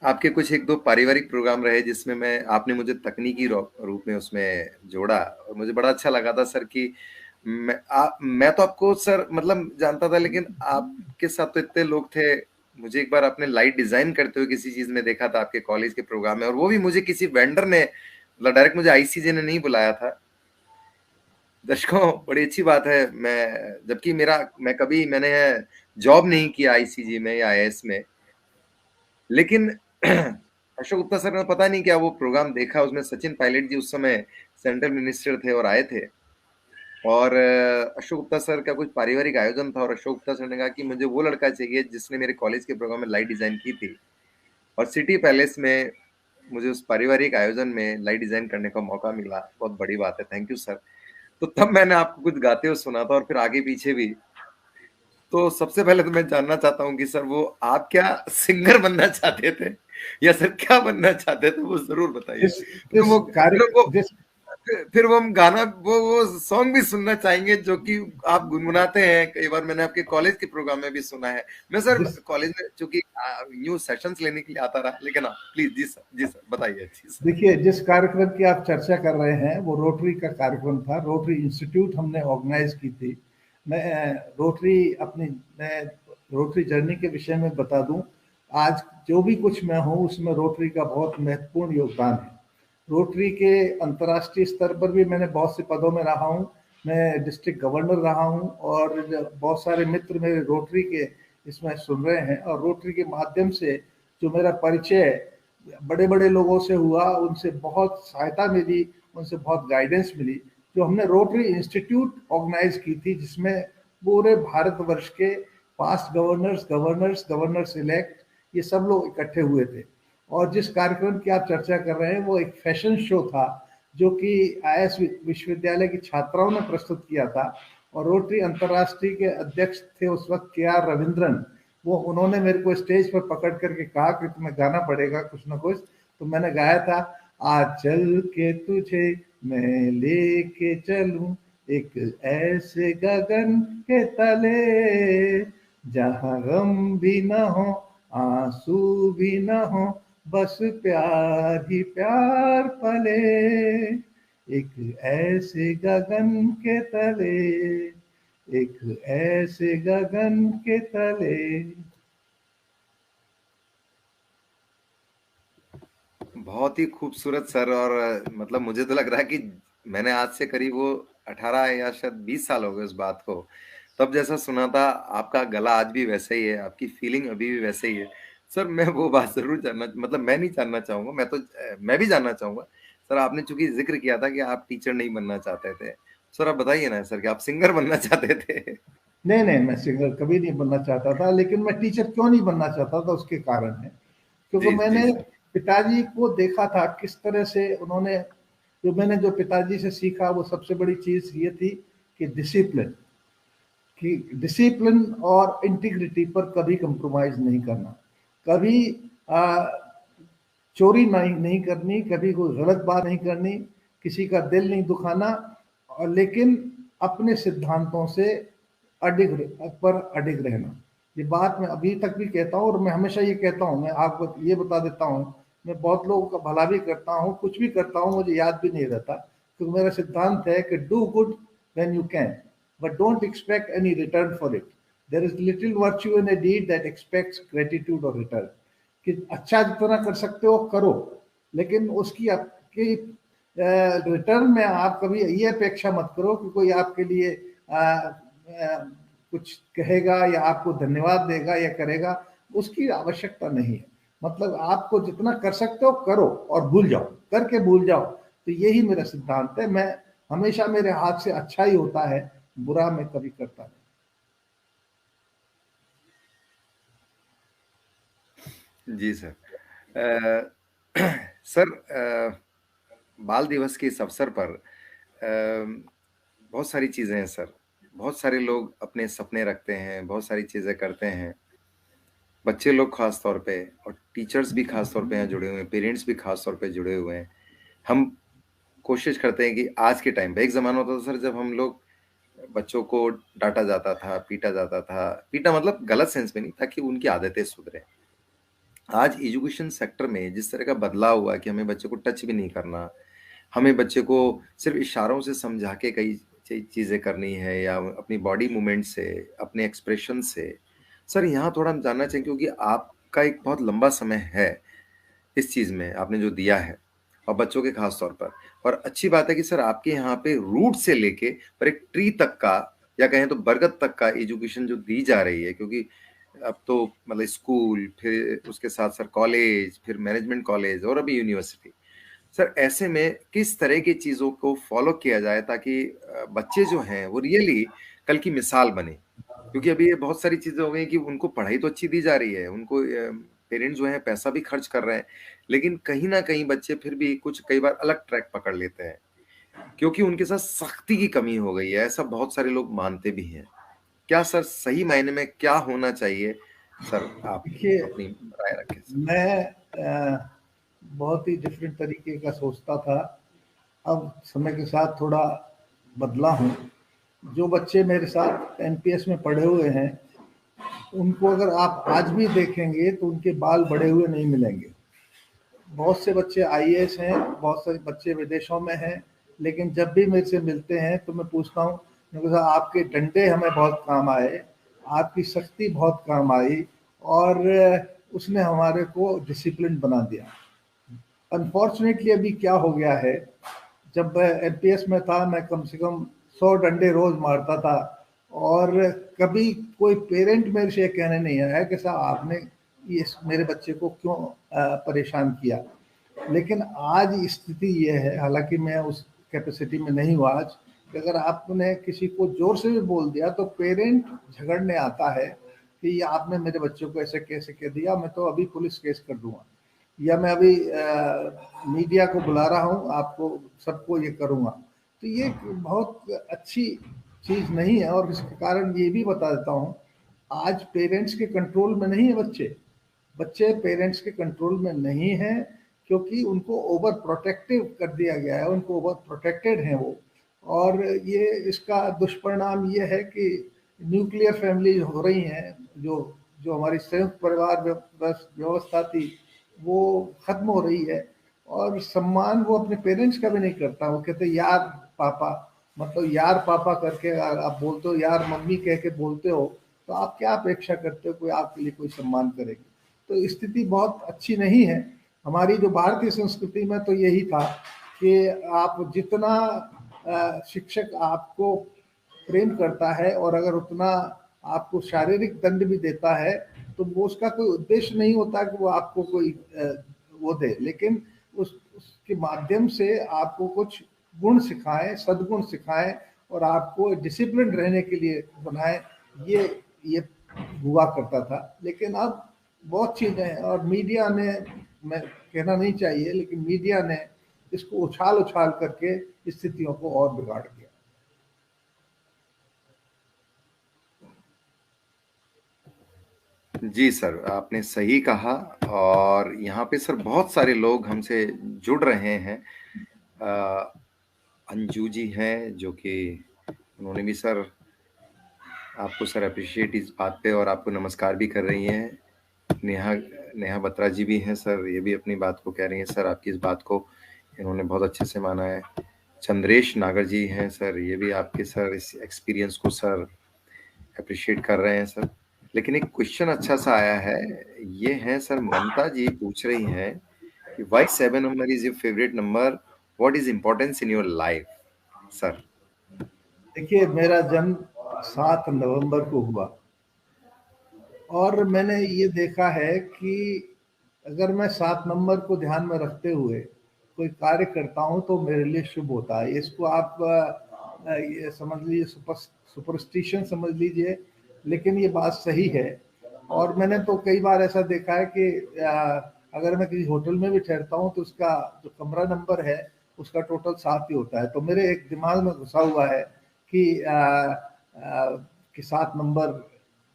आपके कुछ एक दो पारिवारिक प्रोग्राम रहे जिसमें आपने मुझे तकनीकी रूप में उसमें जोड़ा और मुझे बड़ा अच्छा लगा था सर कि मैं तो आपको सर मतलब जानता था, लेकिन आपके साथ तो इतने लोग थे। मुझे एक बार आपने लाइट डिजाइन करते हुए किसी चीज में देखा था आपके कॉलेज के प्रोग्राम में, और वो भी मुझे किसी वेंडर ने, मतलब डायरेक्ट मुझे आईसीजे ने नहीं बुलाया था। दर्शकों बड़ी अच्छी बात है, जबकि मैंने जॉब नहीं किया आईसीजी में या आईएएस में, लेकिन अशोक गुप्ता सर ने पता नहीं क्या वो प्रोग्राम देखा, उसमें सचिन पायलट जी उस समय सेंट्रल मिनिस्टर थे और आए थे। और अशोक गुप्ता सर का कुछ पारिवारिक आयोजन था और अशोक गुप्ता सर ने कहा कि मुझे वो लड़का चाहिए जिसने मेरे कॉलेज के प्रोग्राम में लाइट डिजाइन की थी, और सिटी पैलेस में मुझे उस पारिवारिक आयोजन में लाइट डिजाइन करने का मौका मिला। बहुत बड़ी बात है, थैंक यू सर। तो तब मैंने आपको कुछ गाते हुए सुना था और फिर आगे पीछे भी। तो सबसे पहले तो मैं जानना चाहता हूँ कि सर वो आप क्या सिंगर बनना चाहते थे या सर क्या बनना चाहते थे, वो जरूर बताइए। जिस जिस कार्य जिस फिर वो हम गाना वो सॉन्ग भी सुनना चाहेंगे जो कि आप गुनगुनाते हैं। कई बार मैंने आपके कॉलेज के प्रोग्राम में भी सुना है। मैं सर जिस कॉलेज में चूंकि न्यू सेशंस लेने के लिए आता रहा, लेकिन हाँ प्लीज जी सर बताइए जी सर। देखिए, जिस कार्यक्रम की आप चर्चा कर रहे हैं वो रोटरी का कार्यक्रम था। रोटरी इंस्टीट्यूट हमने ऑर्गेनाइज की थी। मैं रोटरी अपनी मैं रोटरी जर्नी के विषय में बता दूं। आज जो भी कुछ मैं हूं उसमें रोटरी का बहुत महत्वपूर्ण योगदान है। रोटरी के अंतर्राष्ट्रीय स्तर पर भी मैंने बहुत से पदों में रहा हूं। मैं डिस्ट्रिक्ट गवर्नर रहा हूं और बहुत सारे मित्र मेरे रोटरी के इसमें सुन रहे हैं, और रोटरी के माध्यम से जो मेरा परिचय बड़े बड़े लोगों से हुआ, उनसे बहुत सहायता मिली, उनसे बहुत गाइडेंस मिली। जो हमने रोटरी इंस्टीट्यूट ऑर्गेनाइज की थी जिसमें पूरे भारतवर्ष के पास्ट गवर्नर्स, गवर्नर्स इलेक्ट, ये सब लोग इकट्ठे हुए थे। और जिस कार्यक्रम की आप चर्चा कर रहे हैं वो एक फैशन शो था जो कि आईएएस विश्वविद्यालय की छात्राओं ने प्रस्तुत किया था। और रोटरी अंतर्राष्ट्रीय के अध्यक्ष थे उस वक्त KR रविंद्रन। वो उन्होंने मेरे को स्टेज पर पकड़ करके कहा कि तुम्हें गाना पड़ेगा कुछ ना कुछ। तो मैंने गाया था, आज चल के तुझे मैं लेके चलूं एक ऐसे गगन के तले, जहां गम भी ना हो आंसू भी ना हो, बस प्यार ही प्यार पले, एक ऐसे गगन के तले, एक ऐसे गगन के तले। बहुत ही खूबसूरत सर। और मतलब मुझे तो लग रहा है कि मैंने आज से करीब वो 18 या शायद 20 साल हो गए उस बात को, तब जैसा सुना था। आपका गला आज भी वैसा ही है, आपकी फीलिंग अभी भी वैसे ही है। सर मैं वो बात जरूर जानना, मतलब मैं नहीं जानना चाहूंगा, मैं भी जानना चाहूंगा। सर आपने चूंकि जिक्र किया था कि आप टीचर नहीं बनना चाहते थे, सर आप बताइए ना सर कि आप सिंगर बनना चाहते थे। नहीं नहीं, मैं सिंगर कभी नहीं बनना चाहता था। लेकिन मैं टीचर क्यों नहीं बनना चाहता था उसके कारण है, क्योंकि जी मैंने सर। पिताजी को देखा था किस तरह से उन्होंने, जो पिताजी से सीखा वो सबसे बड़ी चीज ये थी कि डिसिप्लिन, और इंटीग्रिटी पर कभी कंप्रोमाइज नहीं करना। कभी आ, चोरी नहीं नहीं करनी, कभी कोई गलत बात नहीं करनी, किसी का दिल नहीं दुखाना, और लेकिन अपने सिद्धांतों से अडिग रहना। ये बात मैं अभी तक भी कहता हूँ, और मैं हमेशा ये कहता हूँ। मैं आपको ये बता देता हूँ, मैं बहुत लोगों का भला भी करता हूँ, कुछ भी करता हूँ, मुझे याद भी नहीं रहता, क्योंकि मेरा सिद्धांत है कि do good when you can, but don't expect any return for it. There is little virtue in a deed that expects gratitude or return. कि अच्छा जितना कर सकते हो करो, लेकिन उसकी आपकी रिटर्न में आप कभी ये अपेक्षा मत करो कि कोई आपके लिए कुछ कहेगा या आपको धन्यवाद देगा या करेगा। उसकी आवश्यकता नहीं है। मतलब आपको जितना कर सकते हो करो और भूल जाओ, करके भूल जाओ। तो यही मेरा सिद्धांत है। मैं हमेशा, मेरे हाथ से अच्छा ही होता है, बुरा मैं कभी करता नहीं। जी सर। अ, सर बाल दिवस के इस अवसर पर बहुत सारी चीजें हैं सर। बहुत सारे लोग अपने सपने रखते हैं, बहुत सारी चीजें करते हैं, बच्चे लोग खास तौर पे, और टीचर्स भी खास तौर पे यहाँ जुड़े हुए हैं, पेरेंट्स भी खास तौर पे जुड़े हुए हैं। हम कोशिश करते हैं कि आज के टाइम पे, एक जमाना होता था सर जब हम लोग बच्चों को डांटा जाता था, पीटा जाता था, पीटा मतलब गलत सेंस में नहीं, ताकि उनकी आदतें सुधरे। आज एजुकेशन सेक्टर में जिस तरह का बदलाव हुआ कि हमें बच्चे को टच भी नहीं करना, हमें बच्चे को सिर्फ इशारों से समझा के कई चीजें करनी है, या अपनी बॉडी मूवमेंट से, अपने एक्सप्रेशन से। सर यहाँ थोड़ा हम जानना चाहिए, क्योंकि आपका एक बहुत लंबा समय है इस चीज में, आपने जो दिया है, और बच्चों के खास तौर पर। और अच्छी बात है कि सर आपके यहाँ पे रूट से लेके पर एक ट्री तक का, या कहें तो बरगद तक का एजुकेशन जो दी जा रही है। क्योंकि अब तो मतलब स्कूल, फिर उसके साथ सर कॉलेज, फिर मैनेजमेंट कॉलेज, और अभी यूनिवर्सिटी। सर ऐसे में किस तरह की चीजों को फॉलो किया जाए ताकि बच्चे जो हैं वो रियली कल की मिसाल बने। क्योंकि अभी ये बहुत सारी चीजें हो गई कि उनको पढ़ाई तो अच्छी दी जा रही है, उनको पेरेंट्स जो हैं पैसा भी खर्च कर रहे हैं, लेकिन कहीं ना कहीं बच्चे फिर भी कुछ कई बार अलग ट्रैक पकड़ लेते हैं, क्योंकि उनके साथ सख्ती की कमी हो गई है। ऐसा बहुत सारे लोग मानते भी हैं। क्या सर सही मायने में क्या होना चाहिए? सर आप देखिए, अपनी राय रखें सर। मैं बहुत ही डिफरेंट तरीके का सोचता था। अब समय के साथ थोड़ा बदला हूँ। जो बच्चे मेरे साथ एनपीएस में पढ़े हुए हैं, उनको अगर आप आज भी देखेंगे तो उनके बाल बढ़े हुए नहीं मिलेंगे। बहुत से बच्चे आईएएस हैं, बहुत सारे बच्चे विदेशों में हैं, लेकिन जब भी मेरे से मिलते हैं तो मैं पूछता हूँ, मैं कहता हूँ, आपके डंडे हमें बहुत काम आए, आपकी सख्ती बहुत काम आई, और उसने हमारे को डिसिप्लिन बना दिया। अनफॉर्चुनेटली अभी क्या हो गया है, जब मैं एनपीएस में था, मैं कम से कम 100 डंडे रोज मारता था, और कभी कोई पेरेंट मेरे से कहने नहीं आया कि साहब आपने ये मेरे बच्चे को क्यों परेशान किया। लेकिन आज स्थिति ये है, हालांकि मैं उस कैपेसिटी में नहीं हूँ आज, कि अगर आपने किसी को जोर से भी बोल दिया तो पेरेंट झगड़ने आता है कि ये आपने मेरे बच्चों को ऐसे कैसे कह दिया, मैं तो अभी पुलिस केस कर दूंगा, या मैं अभी मीडिया को बुला रहा हूँ, आपको सबको ये करूँगा। तो ये एक बहुत अच्छी चीज़ नहीं है, और इसके कारण ये भी बता देता हूँ, आज पेरेंट्स के कंट्रोल में नहीं है बच्चे। बच्चे पेरेंट्स के कंट्रोल में नहीं है, क्योंकि उनको ओवर प्रोटेक्टिव कर दिया गया है, उनको ओवर प्रोटेक्टेड हैं वो। और ये इसका दुष्परिणाम ये है कि न्यूक्लियर फैमिली हो रही हैं, जो जो हमारी संयुक्त परिवार व्यवस्था थी, वो खत्म हो रही है। और सम्मान वो अपने पेरेंट्स का भी नहीं करता, वो कहते यार पापा, मतलब यार पापा करके आप बोलते हो, यार मम्मी कह के बोलते हो, तो आप क्या अपेक्षा करते हो कोई आपके लिए कोई सम्मान करेगी। तो स्थिति बहुत अच्छी नहीं है। हमारी जो भारतीय संस्कृति में तो यही था कि आप जितना शिक्षक आपको प्रेम करता है, और अगर उतना आपको शारीरिक दंड भी देता है, तो वो उसका कोई उद्देश्य नहीं होता कि वो आपको कोई वो दे, लेकिन उसके माध्यम से आपको कुछ गुण सिखाएं, सद्गुण सिखाएं, और आपको डिसिप्लिन रहने के लिए बनाए। ये हुआ करता था। लेकिन अब बहुत चीज़ें हैं, और मीडिया ने, मैं कहना नहीं चाहिए, लेकिन मीडिया ने इसको उछाल उछाल करके स्थितियों को और बिगाड़ दिया। जी सर, आपने सही कहा। और यहाँ पे सर बहुत सारे लोग हमसे जुड़ रहे हैं। अंजू जी हैं जो कि उन्होंने भी सर आपको सर अप्रिशिएट इस बात पे, और आपको नमस्कार भी कर रही हैं। नेहा नेहा बत्रा जी भी हैं सर, ये भी अपनी बात को कह रही हैं सर, आपकी इस बात को इन्होंने बहुत अच्छे से माना है। चंद्रेश नागर जी हैं सर, ये भी आपके सर इस एक्सपीरियंस को सर अप्रिशिएट कर रहे हैं सर। लेकिन एक क्वेश्चन अच्छा सा आया है, ये है सर, ममता जी पूछ रही हैं कि why 7 number is your favourite number, what is importance in your life sir? देखिए, मेरा जन्म 7 नवंबर को हुआ, और मैंने ये देखा है कि अगर मैं 7 नंबर को ध्यान में रखते हुए कोई कार्य करता हूँ तो मेरे लिए शुभ होता है। इसको आप ये समझ लीजिए, सुपरस्टिशन समझ लीजिए, लेकिन ये बात सही है। और मैंने तो कई बार ऐसा देखा है कि अगर मैं किसी होटल में भी ठहरता हूँ तो उसका जो कमरा नंबर है, उसका टोटल 7 ही होता है। तो मेरे एक दिमाग में घुसा हुआ है कि कि 7 नंबर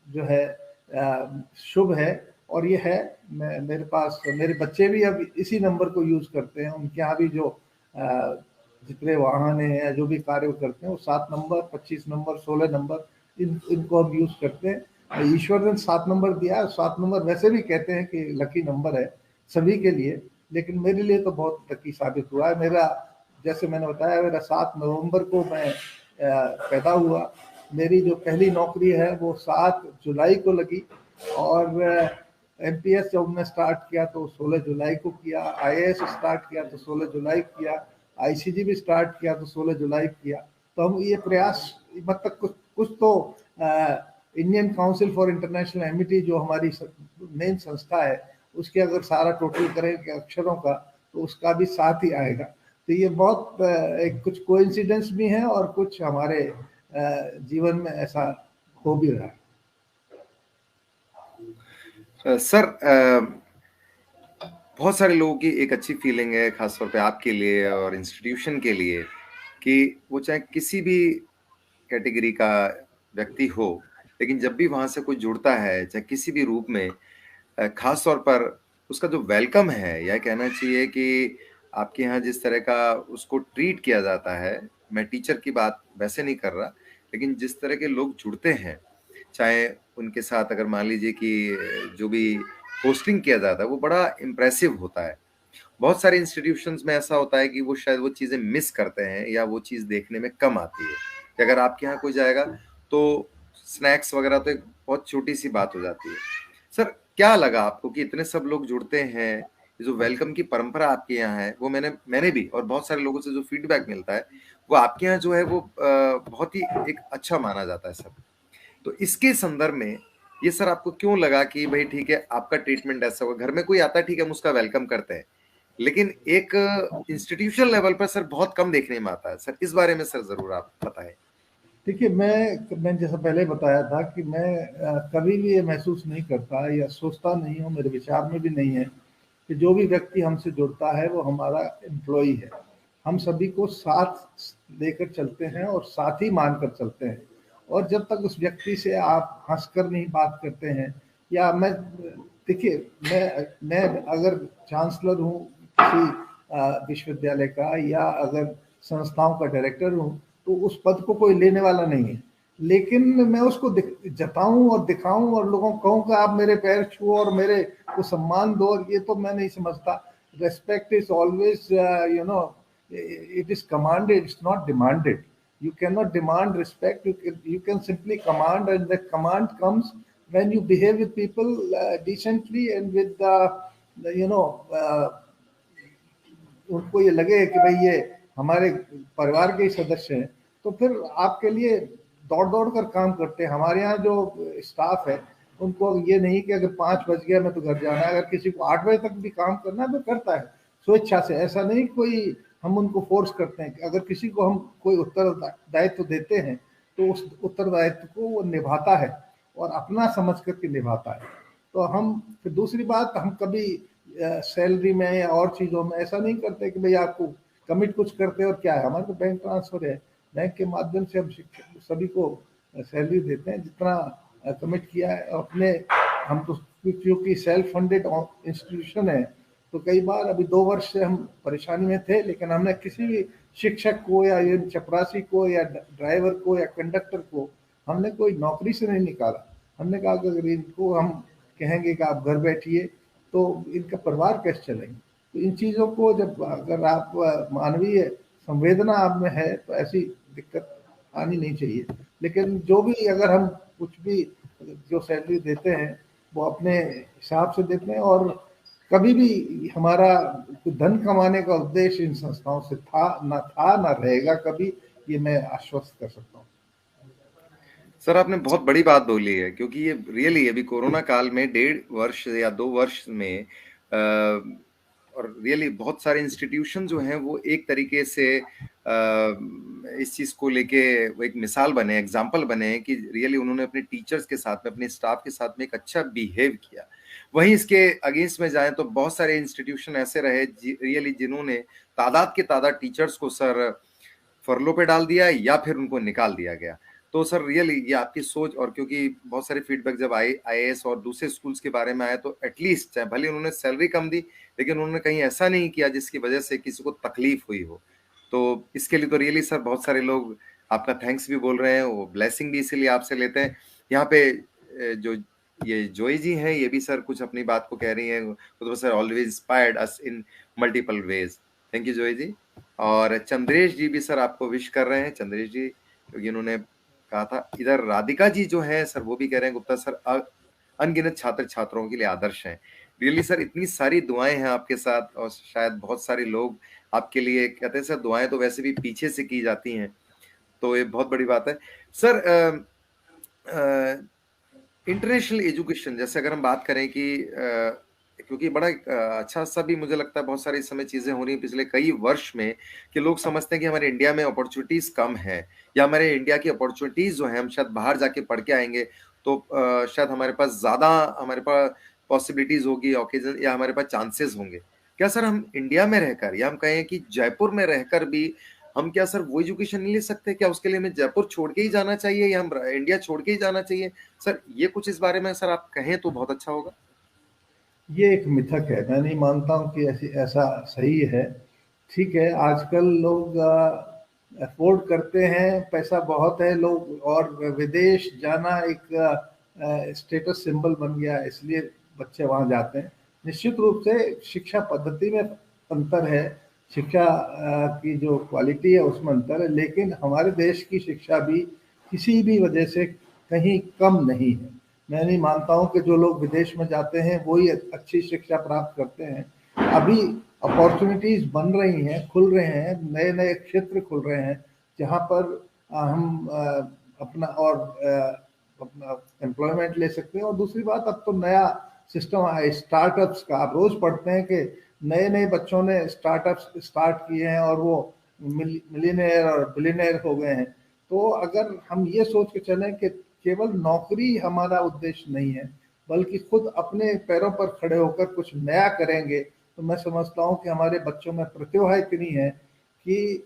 जो है शुभ है। और ये है, मेरे पास मेरे बच्चे भी अब इसी नंबर को यूज करते हैं। उनके यहाँ भी जो जितने वाहन हैं या जो भी कार्य करते हैं, वो 7 नंबर, 25 नंबर, 16 नंबर, इनको हम यूज करते हैं। ईश्वर ने 7 नंबर दिया है। 7 नंबर वैसे भी कहते हैं कि लकी नंबर है सभी के लिए, लेकिन मेरे लिए तो बहुत लकी साबित हुआ है। मेरा, जैसे मैंने बताया, मेरा 7 नवंबर को मैं पैदा हुआ। मेरी जो पहली नौकरी है वो 7 जुलाई को लगी, और एमपीएस जब मैं स्टार्ट किया तो 16 जुलाई को किया, आईएएस स्टार्ट किया तो 16 जुलाई किया, आईसीजी भी स्टार्ट किया तो 16 जुलाई किया। तो हम ये प्रयास, मतलब कुछ कुछ तो Indian council for international Amity जो हमारी मेन संस्था है, उसके अगर सारा टोटल करें कि अक्षरों का, तो उसका भी साथ ही आएगा। तो ये बहुत एक कुछ कोइंसिडेंस भी है, और कुछ हमारे जीवन में ऐसा हो भी रहा है। सर बहुत सारे लोगों की एक अच्छी फीलिंग है, खासतौर पे आपके लिए और इंस्टीट्यूशन के लिए, कि वो चाहे किसी भी कैटेगरी का व्यक्ति हो, लेकिन जब भी वहां से कोई जुड़ता है चाहे किसी भी रूप में, खास तौर पर उसका जो वेलकम है, या कहना चाहिए कि आपके यहाँ जिस तरह का उसको ट्रीट किया जाता है, मैं टीचर की बात वैसे नहीं कर रहा, लेकिन जिस तरह के लोग जुड़ते हैं, चाहे उनके साथ अगर मान लीजिए कि जो भी होस्टिंग किया जाता है वो बड़ा इम्प्रेसिव होता है। बहुत सारे इंस्टीट्यूशंस में ऐसा होता है कि वो शायद वो चीज़ें मिस करते हैं या वो चीज़ देखने में कम आती है, कि अगर आपके यहाँ कोई जाएगा तो स्नैक्स वगैरह तो एक बहुत छोटी सी बात हो जाती है। सर, क्या लगा आपको कि इतने सब लोग जुड़ते हैं, ये जो वेलकम की परंपरा आपके यहाँ है, वो मैंने मैंने भी और बहुत सारे लोगों से जो फीडबैक मिलता है, वो आपके यहाँ जो है वो बहुत ही एक अच्छा माना जाता है सब। तो इसके संदर्भ में ये सर आपको क्यों लगा कि भाई ठीक है आपका ट्रीटमेंट ऐसा होगा, घर में कोई आता है ठीक है हम उसका वेलकम करते हैं, लेकिन एक इंस्टीट्यूशन लेवल पर सर बहुत कम देखने में आता है। सर इस बारे में सर जरूर आप बताएं। देखिए, मैं जैसा पहले बताया था कि मैं कभी भी ये महसूस नहीं करता या सोचता नहीं हूँ, मेरे विचार में भी नहीं है कि जो भी व्यक्ति हमसे जुड़ता है वो हमारा एम्प्लॉई है। हम सभी को साथ लेकर चलते हैं और साथ ही मानकर चलते हैं। और जब तक उस व्यक्ति से आप हंसकर नहीं बात करते हैं, या मैं, देखिए, मैं अगर चांसलर हूँ किसी विश्वविद्यालय का, या अगर संस्थाओं का डायरेक्टर हूँ, तो उस पद को कोई लेने वाला नहीं है। लेकिन मैं उसको जताऊं और दिखाऊं और लोगों को कहूं कि आप मेरे पैर छुओ और मेरे को सम्मान दो, और ये तो मैं नहीं समझता। Respect is always, it is commanded, it's not demanded. You cannot demand respect, you can simply command, and the command comes when you behave with people decently and with you know उनको ये लगे कि भाई ये हमारे परिवार के ही सदस्य हैं, तो फिर आपके लिए दौड़ दौड़ कर काम करते हैं। हमारे यहाँ जो स्टाफ है उनको ये नहीं कि अगर 5 बज गया मैं तो घर जाना है, अगर किसी को 8 बजे तक भी काम करना है तो करता है स्वेच्छा से। ऐसा नहीं कोई हम उनको फोर्स करते हैं। अगर किसी को हम कोई उत्तरदायित्व देते हैं तो उस उत्तरदायित्व को वो निभाता है और अपना समझ करके निभाता है। तो हम फिर दूसरी बात, हम कभी सैलरी में या और चीज़ों में ऐसा नहीं करते कि भाई आपको कमिट कुछ करते और क्या है, हमारे तो बैंक ट्रांसफर है, बैंक के माध्यम से हम शिक्षक सभी को सैलरी देते हैं जितना कमिट किया है अपने। हम तो क्योंकि सेल्फ फंडेड इंस्टीट्यूशन है, तो कई बार अभी 2 वर्ष से हम परेशानी में थे, लेकिन हमने किसी भी शिक्षक को या ये चपरासी को या ड्राइवर को या कंडक्टर को हमने कोई नौकरी से नहीं निकाला। हमने कहा कि अगर इनको हम कहेंगे कि आप घर बैठिए तो इनका परिवार कैसे चलेंगे। तो इन चीज़ों को जब अगर आप मानवीय संवेदना आप में है तो ऐसी दिक्कत आनी नहीं चाहिए। लेकिन जो भी, अगर हम कुछ भी जो सैलरी देते हैं वो अपने हिसाब से देते हैं, और कभी भी हमारा धन कमाने का उद्देश्य इन संस्थाओं से था ना रहेगा कभी, ये मैं आश्वस्त कर सकता हूँ। सर आपने बहुत बड़ी बात बोली है, क्योंकि ये रियली अभी कोरोना काल में 1.5 वर्ष या 2 वर्ष में और रियली बहुत सारे इंस्टीट्यूशन जो हैं वो एक तरीके से इस चीज को लेके वो एक मिसाल बने, एग्जाम्पल बने हैं कि रियली उन्होंने अपने टीचर्स के साथ में, अपने स्टाफ के साथ में एक अच्छा बिहेव किया। वहीं इसके अगेंस्ट में जाएं तो बहुत सारे इंस्टीट्यूशन ऐसे रहे रियली जिन्होंने तादाद के तादाद टीचर्स को सर फरलो पे डाल दिया या फिर उनको निकाल दिया गया। तो सर रियली ये आपकी सोच, और क्योंकि बहुत सारे फीडबैक जब आईएएस और दूसरे स्कूल्स के बारे में आए तो एटलीस्ट चाहे भले उन्होंने सैलरी कम दी, लेकिन उन्होंने कहीं ऐसा नहीं किया जिसकी वजह से किसी को तकलीफ हुई हो। तो इसके लिए तो रियली सर बहुत सारे लोग आपका थैंक्स भी बोल रहे हैं, वो ब्लेसिंग भी इसीलिए आपसे लेते हैं। यहाँ पे जो ये जोई जी हैं ये भी सर कुछ अपनी बात को कह रही हैं, तो sir always inspired us in multiple ways. Thank you जोई जी। और चंद्रेश जी भी सर आपको विश कर रहे हैं, चंद्रेश जी, क्योंकि उन्होंने कहा था। इधर राधिका जी जो है सर वो भी कह रहे हैं गुप्ता सर अनगिनत छात्र छात्राओं के लिए आदर्श हैं। रियली सर इतनी सारी दुआएं हैं आपके साथ, और शायद बहुत सारे लोग आपके लिए कहते हैं सर दुआएं तो वैसे भी पीछे से की जाती हैं, तो ये बहुत बड़ी बात है। सर इंटरनेशनल एजुकेशन जैसे अगर हम बात करें कि क्योंकि बड़ा अच्छा सा भी मुझे लगता है बहुत सारी इस समय चीजें हो रही हैं पिछले कई वर्ष में, कि लोग समझते हैं कि हमारे इंडिया में अपॉर्चुनिटीज कम है, या हमारे इंडिया की अपॉर्चुनिटीज जो है हम शायद बाहर जाके पढ़ के आएंगे तो शायद हमारे पास ज्यादा हमारे पास पॉसिबिलिटीज होगी, ओकेजन या हमारे पास चांसेस होंगे। क्या सर हम इंडिया में रहकर, या हम कहें कि जयपुर में रहकर भी हम क्या सर वो एजुकेशन नहीं ले सकते? क्या उसके लिए हमें जयपुर छोड़ के ही जाना चाहिए या हम इंडिया छोड़ के ही जाना चाहिए? सर ये कुछ इस बारे में सर आप कहें तो बहुत अच्छा होगा। ये एक मिथक है, मैं नहीं मानता हूँ कि ऐसा सही है। ठीक है, आजकल लोग अफोर्ड करते हैं, पैसा बहुत है लोग, और विदेश जाना एक स्टेटस सिंबल बन गया है, इसलिए बच्चे वहाँ जाते हैं। निश्चित रूप से शिक्षा पद्धति में अंतर है, शिक्षा की जो क्वालिटी है उसमें अंतर है, लेकिन हमारे देश की शिक्षा भी किसी भी वजह से कहीं कम नहीं है। मैं नहीं मानता हूँ कि जो लोग विदेश में जाते हैं वही अच्छी शिक्षा प्राप्त करते हैं। अभी अपॉर्चुनिटीज बन रही हैं, खुल रहे हैं, नए नए क्षेत्र खुल रहे हैं, जहाँ पर हम अपना और अपना एम्प्लॉयमेंट ले सकते हैं। और दूसरी बात, अब तो नया सिस्टम आया स्टार्टअप्स का, आप रोज पढ़ते हैं कि नए नए बच्चों ने स्टार्टअप्स स्टार्ट किए हैं और वो मिलीनियर और बिलियनियर हो गए हैं। तो अगर हम ये सोच के चलें कि केवल नौकरी हमारा उद्देश्य नहीं है, बल्कि खुद अपने पैरों पर खड़े होकर कुछ नया करेंगे, तो मैं समझता हूँ कि हमारे बच्चों में प्रतिभा इतनी है कि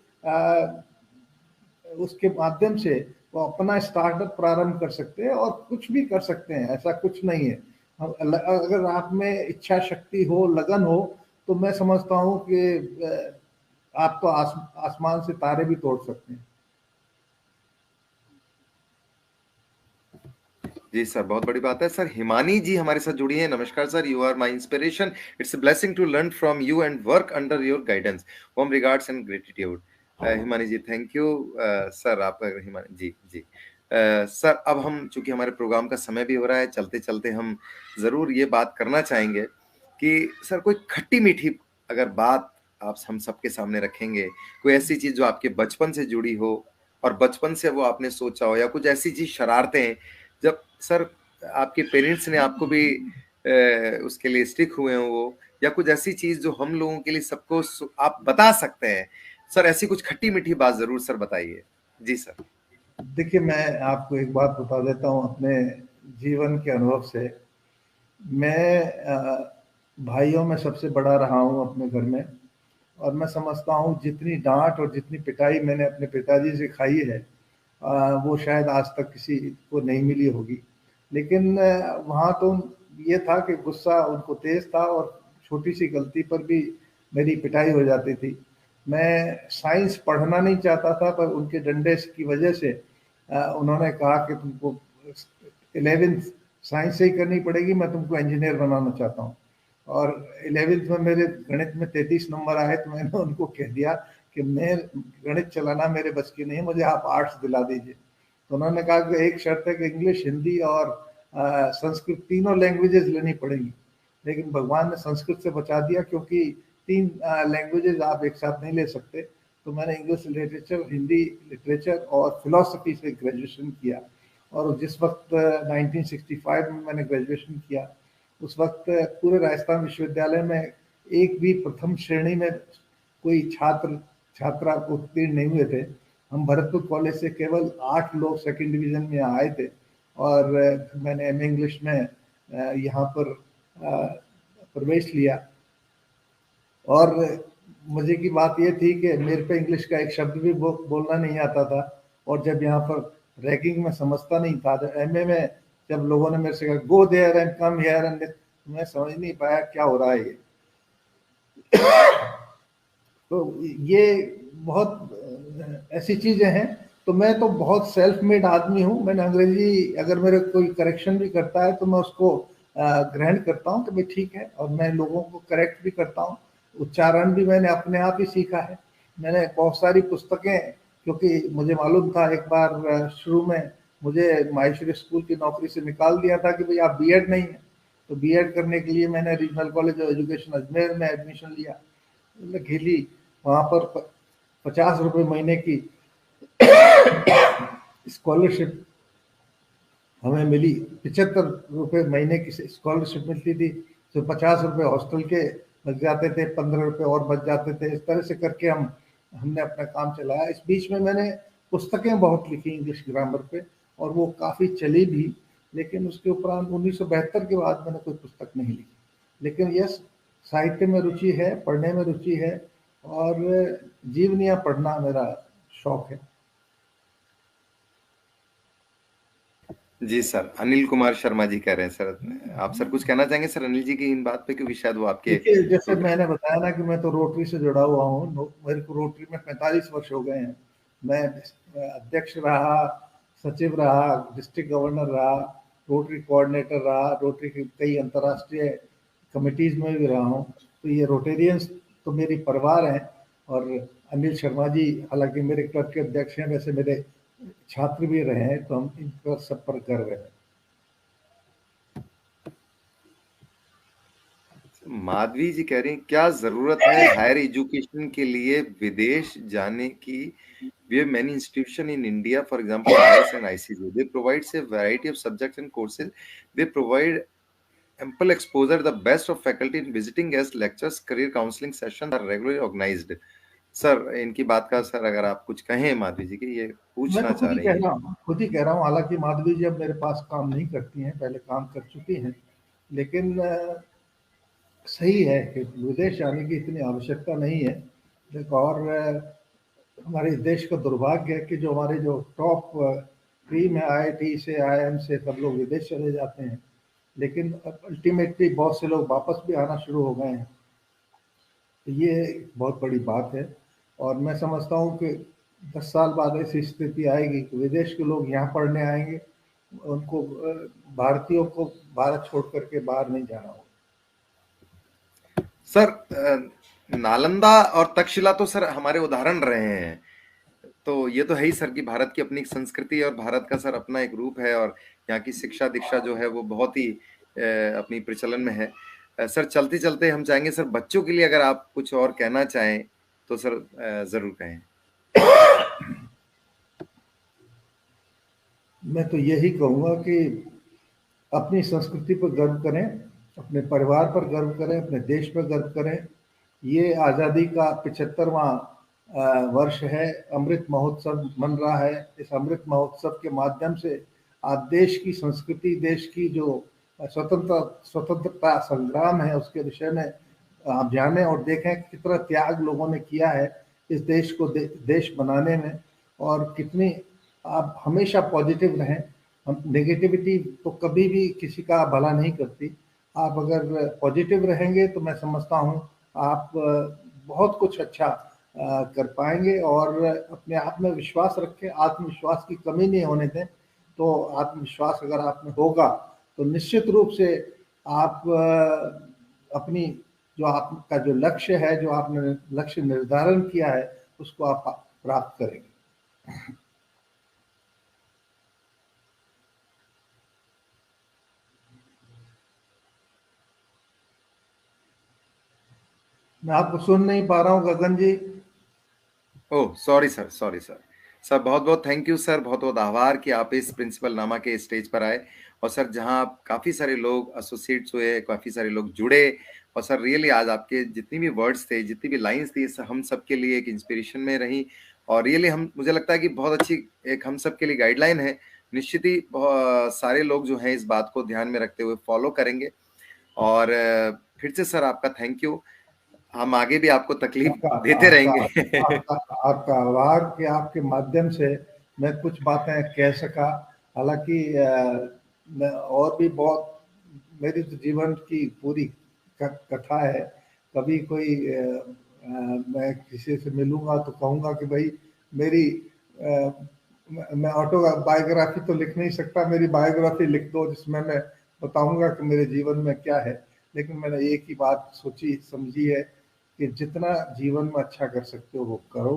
उसके माध्यम से वो अपना स्टार्टअप प्रारंभ कर सकते हैं और कुछ भी कर सकते हैं, ऐसा कुछ नहीं है। अगर आप में इच्छा शक्ति हो, लगन हो, तो मैं समझता हूँ कि आप तो आसमान से तारे भी तोड़ सकते हैं। जी सर, बहुत बड़ी बात है। सर हिमानी जी हमारे साथ जुड़ी हैं। नमस्कार sir, you are my inspiration, it's a blessing to learn from you and work under your guidance, warm regards and gratitude. Himani ji thank you. Sir आपका हिमानी जी जी सर, अब हम चूंकि हमारे प्रोग्राम का समय भी हो रहा है, चलते चलते हम जरूर ये बात करना चाहेंगे कि सर कोई खट्टी मीठी अगर बात आप हम सबके सामने रखेंगे, कोई ऐसी चीज जो आपके बचपन से जुड़ी हो और बचपन से वो आपने सोचा हो, या कुछ ऐसी चीज शरारतें जब सर आपके पेरेंट्स ने आपको भी उसके लिए स्टिक हुए हो, वो या कुछ ऐसी चीज जो हम लोगों के लिए सबको आप बता सकते हैं सर, ऐसी कुछ खट्टी मीठी बात जरूर सर बताइए। जी सर। देखिए, मैं आपको एक बात बता देता हूँ अपने जीवन के अनुभव से। मैं भाइयों में सबसे बड़ा रहा हूँ अपने घर में, और मैं समझता हूँ जितनी डांट और जितनी पिटाई मैंने अपने पिताजी से खाई है, वो शायद आज तक किसी को नहीं मिली होगी। लेकिन वहाँ तो ये था कि गुस्सा उनको तेज था, और छोटी सी गलती पर भी मेरी पिटाई हो जाती थी। मैं साइंस पढ़ना नहीं चाहता था, पर उनके डंडे की वजह से उन्होंने कहा कि तुमको 11th साइंस से ही करनी पड़ेगी, मैं तुमको इंजीनियर बनाना चाहता हूँ। और 11th में मेरे गणित में 33 नंबर आए, तो मैंने उनको कह दिया कि मैं गणित चलाना मेरे बस की नहीं, मुझे आप आर्ट्स दिला दीजिए। तो उन्होंने कहा कि एक शर्त है कि इंग्लिश, हिंदी और संस्कृत तीनों लैंग्वेजेस लेनी पड़ेंगी। लेकिन भगवान ने संस्कृत से बचा दिया, क्योंकि तीन लैंग्वेजेस आप एक साथ नहीं ले सकते। तो मैंने इंग्लिश लिटरेचर, हिंदी लिटरेचर और फिलोसफी से ग्रेजुएशन किया। और जिस वक्त 1965 में मैंने ग्रेजुएशन किया, उस वक्त पूरे राजस्थान विश्वविद्यालय में एक भी प्रथम श्रेणी में कोई छात्रा उत्तीर्ण नहीं हुए थे। हम भरतपुर कॉलेज से केवल 8 लोग सेकंड डिवीजन में आए थे, और मैंने एम इंग्लिश में यहाँ पर प्रवेश लिया। और मजे की बात ये थी कि मेरे पे इंग्लिश का एक शब्द भी बोलना नहीं आता था। और जब यहाँ पर रैगिंग में समझता नहीं था, जब एमए में जब लोगों ने मेरे से कहा go there and come here and, मैं समझ नहीं पाया क्या हो रहा है ये। तो ये बहुत ऐसी चीजें हैं। तो मैं तो बहुत सेल्फ मेड आदमी हूँ। मैंने अंग्रेजी, अगर मेरे कोई करेक्शन भी करता है तो मैं उसको ग्रहण करता हूँ कि भाई ठीक है, और मैं लोगों को करेक्ट भी करता हूँ। उच्चारण भी मैंने अपने आप ही सीखा है। मैंने बहुत सारी पुस्तकें, क्योंकि मुझे मालूम था एक बार शुरू में मुझे माहेश्वरी स्कूल की नौकरी से निकाल दिया था कि भाई आप बीएड नहीं है। तो बीएड करने के लिए मैंने regional college of education Ajmer में एडमिशन लिया। खेली वहां पर 50 रुपए महीने की स्कॉलरशिप हमें मिली। 75 रुपए महीने की स्कॉलरशिप मिलती थी, तो 50 रुपए हॉस्टल के लग जाते थे, 15 रुपए और बच जाते थे। इस तरह से करके हमने अपना काम चलाया। इस बीच में मैंने पुस्तकें बहुत लिखी इंग्लिश ग्रामर पे, और वो काफ़ी चली भी। लेकिन उसके उपरांत 1972 के बाद मैंने कोई पुस्तक नहीं लिखी। लेकिन यस, साहित्य में रुचि है, पढ़ने में रुचि है। और जीवनियां पढ़ना मेरा शौक है। जी सर, अनिल कुमार शर्मा जी कह रहे हैं सर, आप सर कुछ कहना चाहेंगे सर अनिल जी की इन बात पे, क्योंकि शायद वो आपके देखिए, जैसे रोटरी। मैंने बताया ना कि मैं तो रोटरी से जुड़ा हुआ हूँ। मेरे को रोटरी में 45 वर्ष हो गए हैं। मैं अध्यक्ष रहा, सचिव रहा, डिस्ट्रिक्ट गवर्नर रहा, रोटरी कोऑर्डिनेटर रहा, रोटरी की कई अंतर्राष्ट्रीय कमिटीज में भी रहा हूँ। तो ये रोटेरियंस तो मेरी परिवार है। और अनिल शर्मा जी हालांकि मेरे क्लब के अध्यक्ष हैं, वैसे मेरे छात्र भी रहे हैं, तो हम इन पर सब पर गर्व है। माधवी जी कह रही हैं, क्या जरूरत है हायर एजुकेशन के लिए विदेश जाने की? We have many institutions in India, for example, IIS and ICG. They provide a variety of subjects and courses. They provide ample exposure, the best of faculty in visiting guest lectures, career counseling sessions are regularly organized. Sir इनकी बात का सर अगर आप कुछ कहें माधवी जी की, ये मैं पूछना तो खुद चाह ही रही कह हैं। रहा हूँ, खुद ही कह रहा हूँ। हालांकि माधवी जी अब मेरे पास काम नहीं करती हैं, पहले काम कर चुकी हैं। लेकिन सही है कि विदेश जाने की इतनी आवश्यकता नहीं है। देखो, और हमारे देश का दुर्भाग्य है कि जो हमारे जो टॉप स्ट्रीम है, आईआईटी से, आईआईएम से, सब लोग विदेश चले जाते हैं। लेकिन अल्टीमेटली बहुत से लोग वापस भी आना शुरू हो गए हैं। तो ये एक बहुत बड़ी बात है। और मैं समझता हूँ कि 10 साल बाद ऐसी स्थिति आएगी कि विदेश के लोग यहाँ पढ़ने आएंगे। उनको भारतीयों को भारत छोड़ करके बाहर नहीं जाना होगा। सर नालंदा और तक्षशिला तो सर हमारे उदाहरण रहे हैं। तो ये तो है ही सर कि भारत की अपनी एक संस्कृति और भारत का सर अपना एक रूप है, और यहाँ की शिक्षा दीक्षा जो है वो बहुत ही अपनी प्रचलन में है। सर चलते चलते हम चाहेंगे सर बच्चों के लिए अगर आप कुछ और कहना चाहें तो सर जरूर कहें। मैं तो यही कहूँगा कि अपनी संस्कृति पर गर्व करें, अपने परिवार पर गर्व करें, अपने देश पर गर्व करें। ये आज़ादी का 75वां वर्ष है। अमृत महोत्सव मन रहा है। इस अमृत महोत्सव के माध्यम से आप देश की संस्कृति, देश की जो स्वतंत्रता संग्राम है उसके विषय में आप जानें और देखें कितना त्याग लोगों ने किया है इस देश को देश बनाने में। और कितनी आप हमेशा पॉजिटिव रहें। हम नेगेटिविटी तो कभी भी किसी का भला नहीं करती। आप अगर पॉजिटिव रहेंगे तो मैं समझता हूँ आप बहुत कुछ अच्छा कर पाएंगे। और अपने आप में विश्वास रखें, आत्मविश्वास की कमी नहीं होने दें। तो आत्मविश्वास अगर आप में होगा तो निश्चित रूप से आप अपनी जो आपका जो लक्ष्य है, जो आपने लक्ष्य निर्धारण किया है, उसको आप प्राप्त करेंगे। मैं आपको सुन नहीं पा रहा हूँ Gagan ji. Oh sorry sir, sorry sir. Sir बहुत बहुत थैंक यू सर, बहुत बहुत आभार कि आप इस प्रिंसिपल नामा के स्टेज पर आए। और सर जहां आप काफ़ी सारे लोग एसोसिएट्स हुए, काफ़ी सारे लोग जुड़े, और सर रियली आज आपके जितनी भी वर्ड्स थे, जितनी भी लाइंस थी, हम सब के लिए एक इंस्पिरेशन में रही। और रियली हम मुझे लगता है कि बहुत अच्छी एक हम सब के लिए गाइडलाइन है। निश्चित ही सारे लोग जो हैं इस बात को ध्यान में रखते हुए फॉलो करेंगे। और फिर से सर आपका थैंक यू। हम आगे भी आपको तकलीफ आपका देते आपका रहेंगे। आपका आपका आभार कि आपके माध्यम से मैं कुछ बातें कह सका। हालांकि मैं और भी बहुत, मेरी तो जीवन की पूरी कथा है। कभी कोई मैं किसी से मिलूंगा तो कहूंगा कि भाई मेरी मैं ऑटोबायोग्राफी तो लिख नहीं सकता, मेरी बायोग्राफी लिख दो जिसमें मैं बताऊंगा कि मेरे जीवन में क्या है। लेकिन मैंने एक ही बात सोची समझी है कि जितना जीवन में अच्छा कर सकते हो वो करो।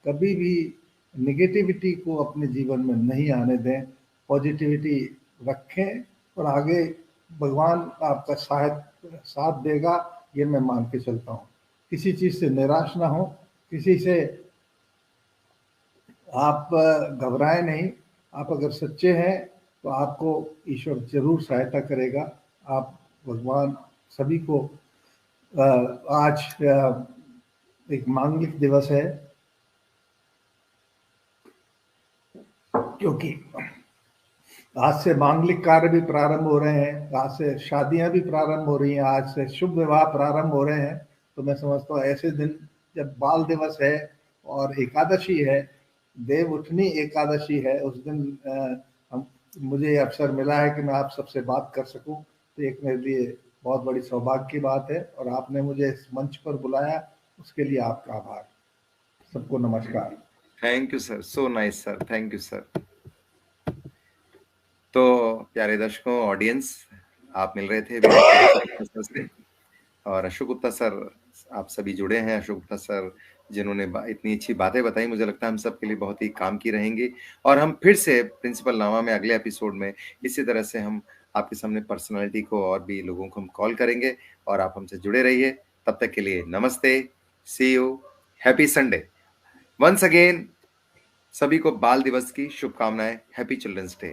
कभी भी निगेटिविटी को अपने जीवन में नहीं आने दें, पॉजिटिविटी रखें और आगे भगवान आपका साथ देगा, ये मैं मान के चलता हूँ। किसी चीज़ से निराश ना हो, किसी से आप घबराएं नहीं। आप अगर सच्चे हैं तो आपको ईश्वर जरूर सहायता करेगा। आप भगवान सभी को आज एक मांगलिक दिवस है, क्योंकि आज से मांगलिक कार्य भी प्रारंभ हो रहे हैं, आज से शादियां भी प्रारंभ हो रही हैं, आज से शुभ विवाह प्रारंभ हो रहे हैं। तो मैं समझता हूँ ऐसे दिन जब बाल दिवस है और एकादशी है, देव उठनी एकादशी है, उस दिन मुझे अवसर मिला है कि मैं आप सबसे बात कर सकूं, तो एक मेरे लिए बहुत बड़ी सौभाग्य की बात है। और आपने मुझे इस मंच पर बुलाया, उसके लिए आपका आभार। सबको नमस्कार। Thank you sir, so nice sir, thank you sir. तो प्यारे दर्शकों, ऑडियंस, आप मिल रहे थे अभी अशोक गुप्ता सर से। और अशोक गुप्ता सर, आप सभी जुड़े हैं। अशोक गुप्ता सर जिन्होंने इतनी अच्छी बातें बताई, मुझे लगता है हम सब के लिए बहुत ही काम की रहेंगी। और हम फिर से प्रिंसिपल नामा में अगले एपिसोड में इसी तरह से हम आपके सामने पर्सनालिटी को और भी लोगों को हम कॉल करेंगे, और आप हमसे जुड़े रहिए। तब तक के लिए नमस्ते, see you, happy Sunday. Once again सभी को बाल दिवस की शुभकामनाएं। Happy children's day.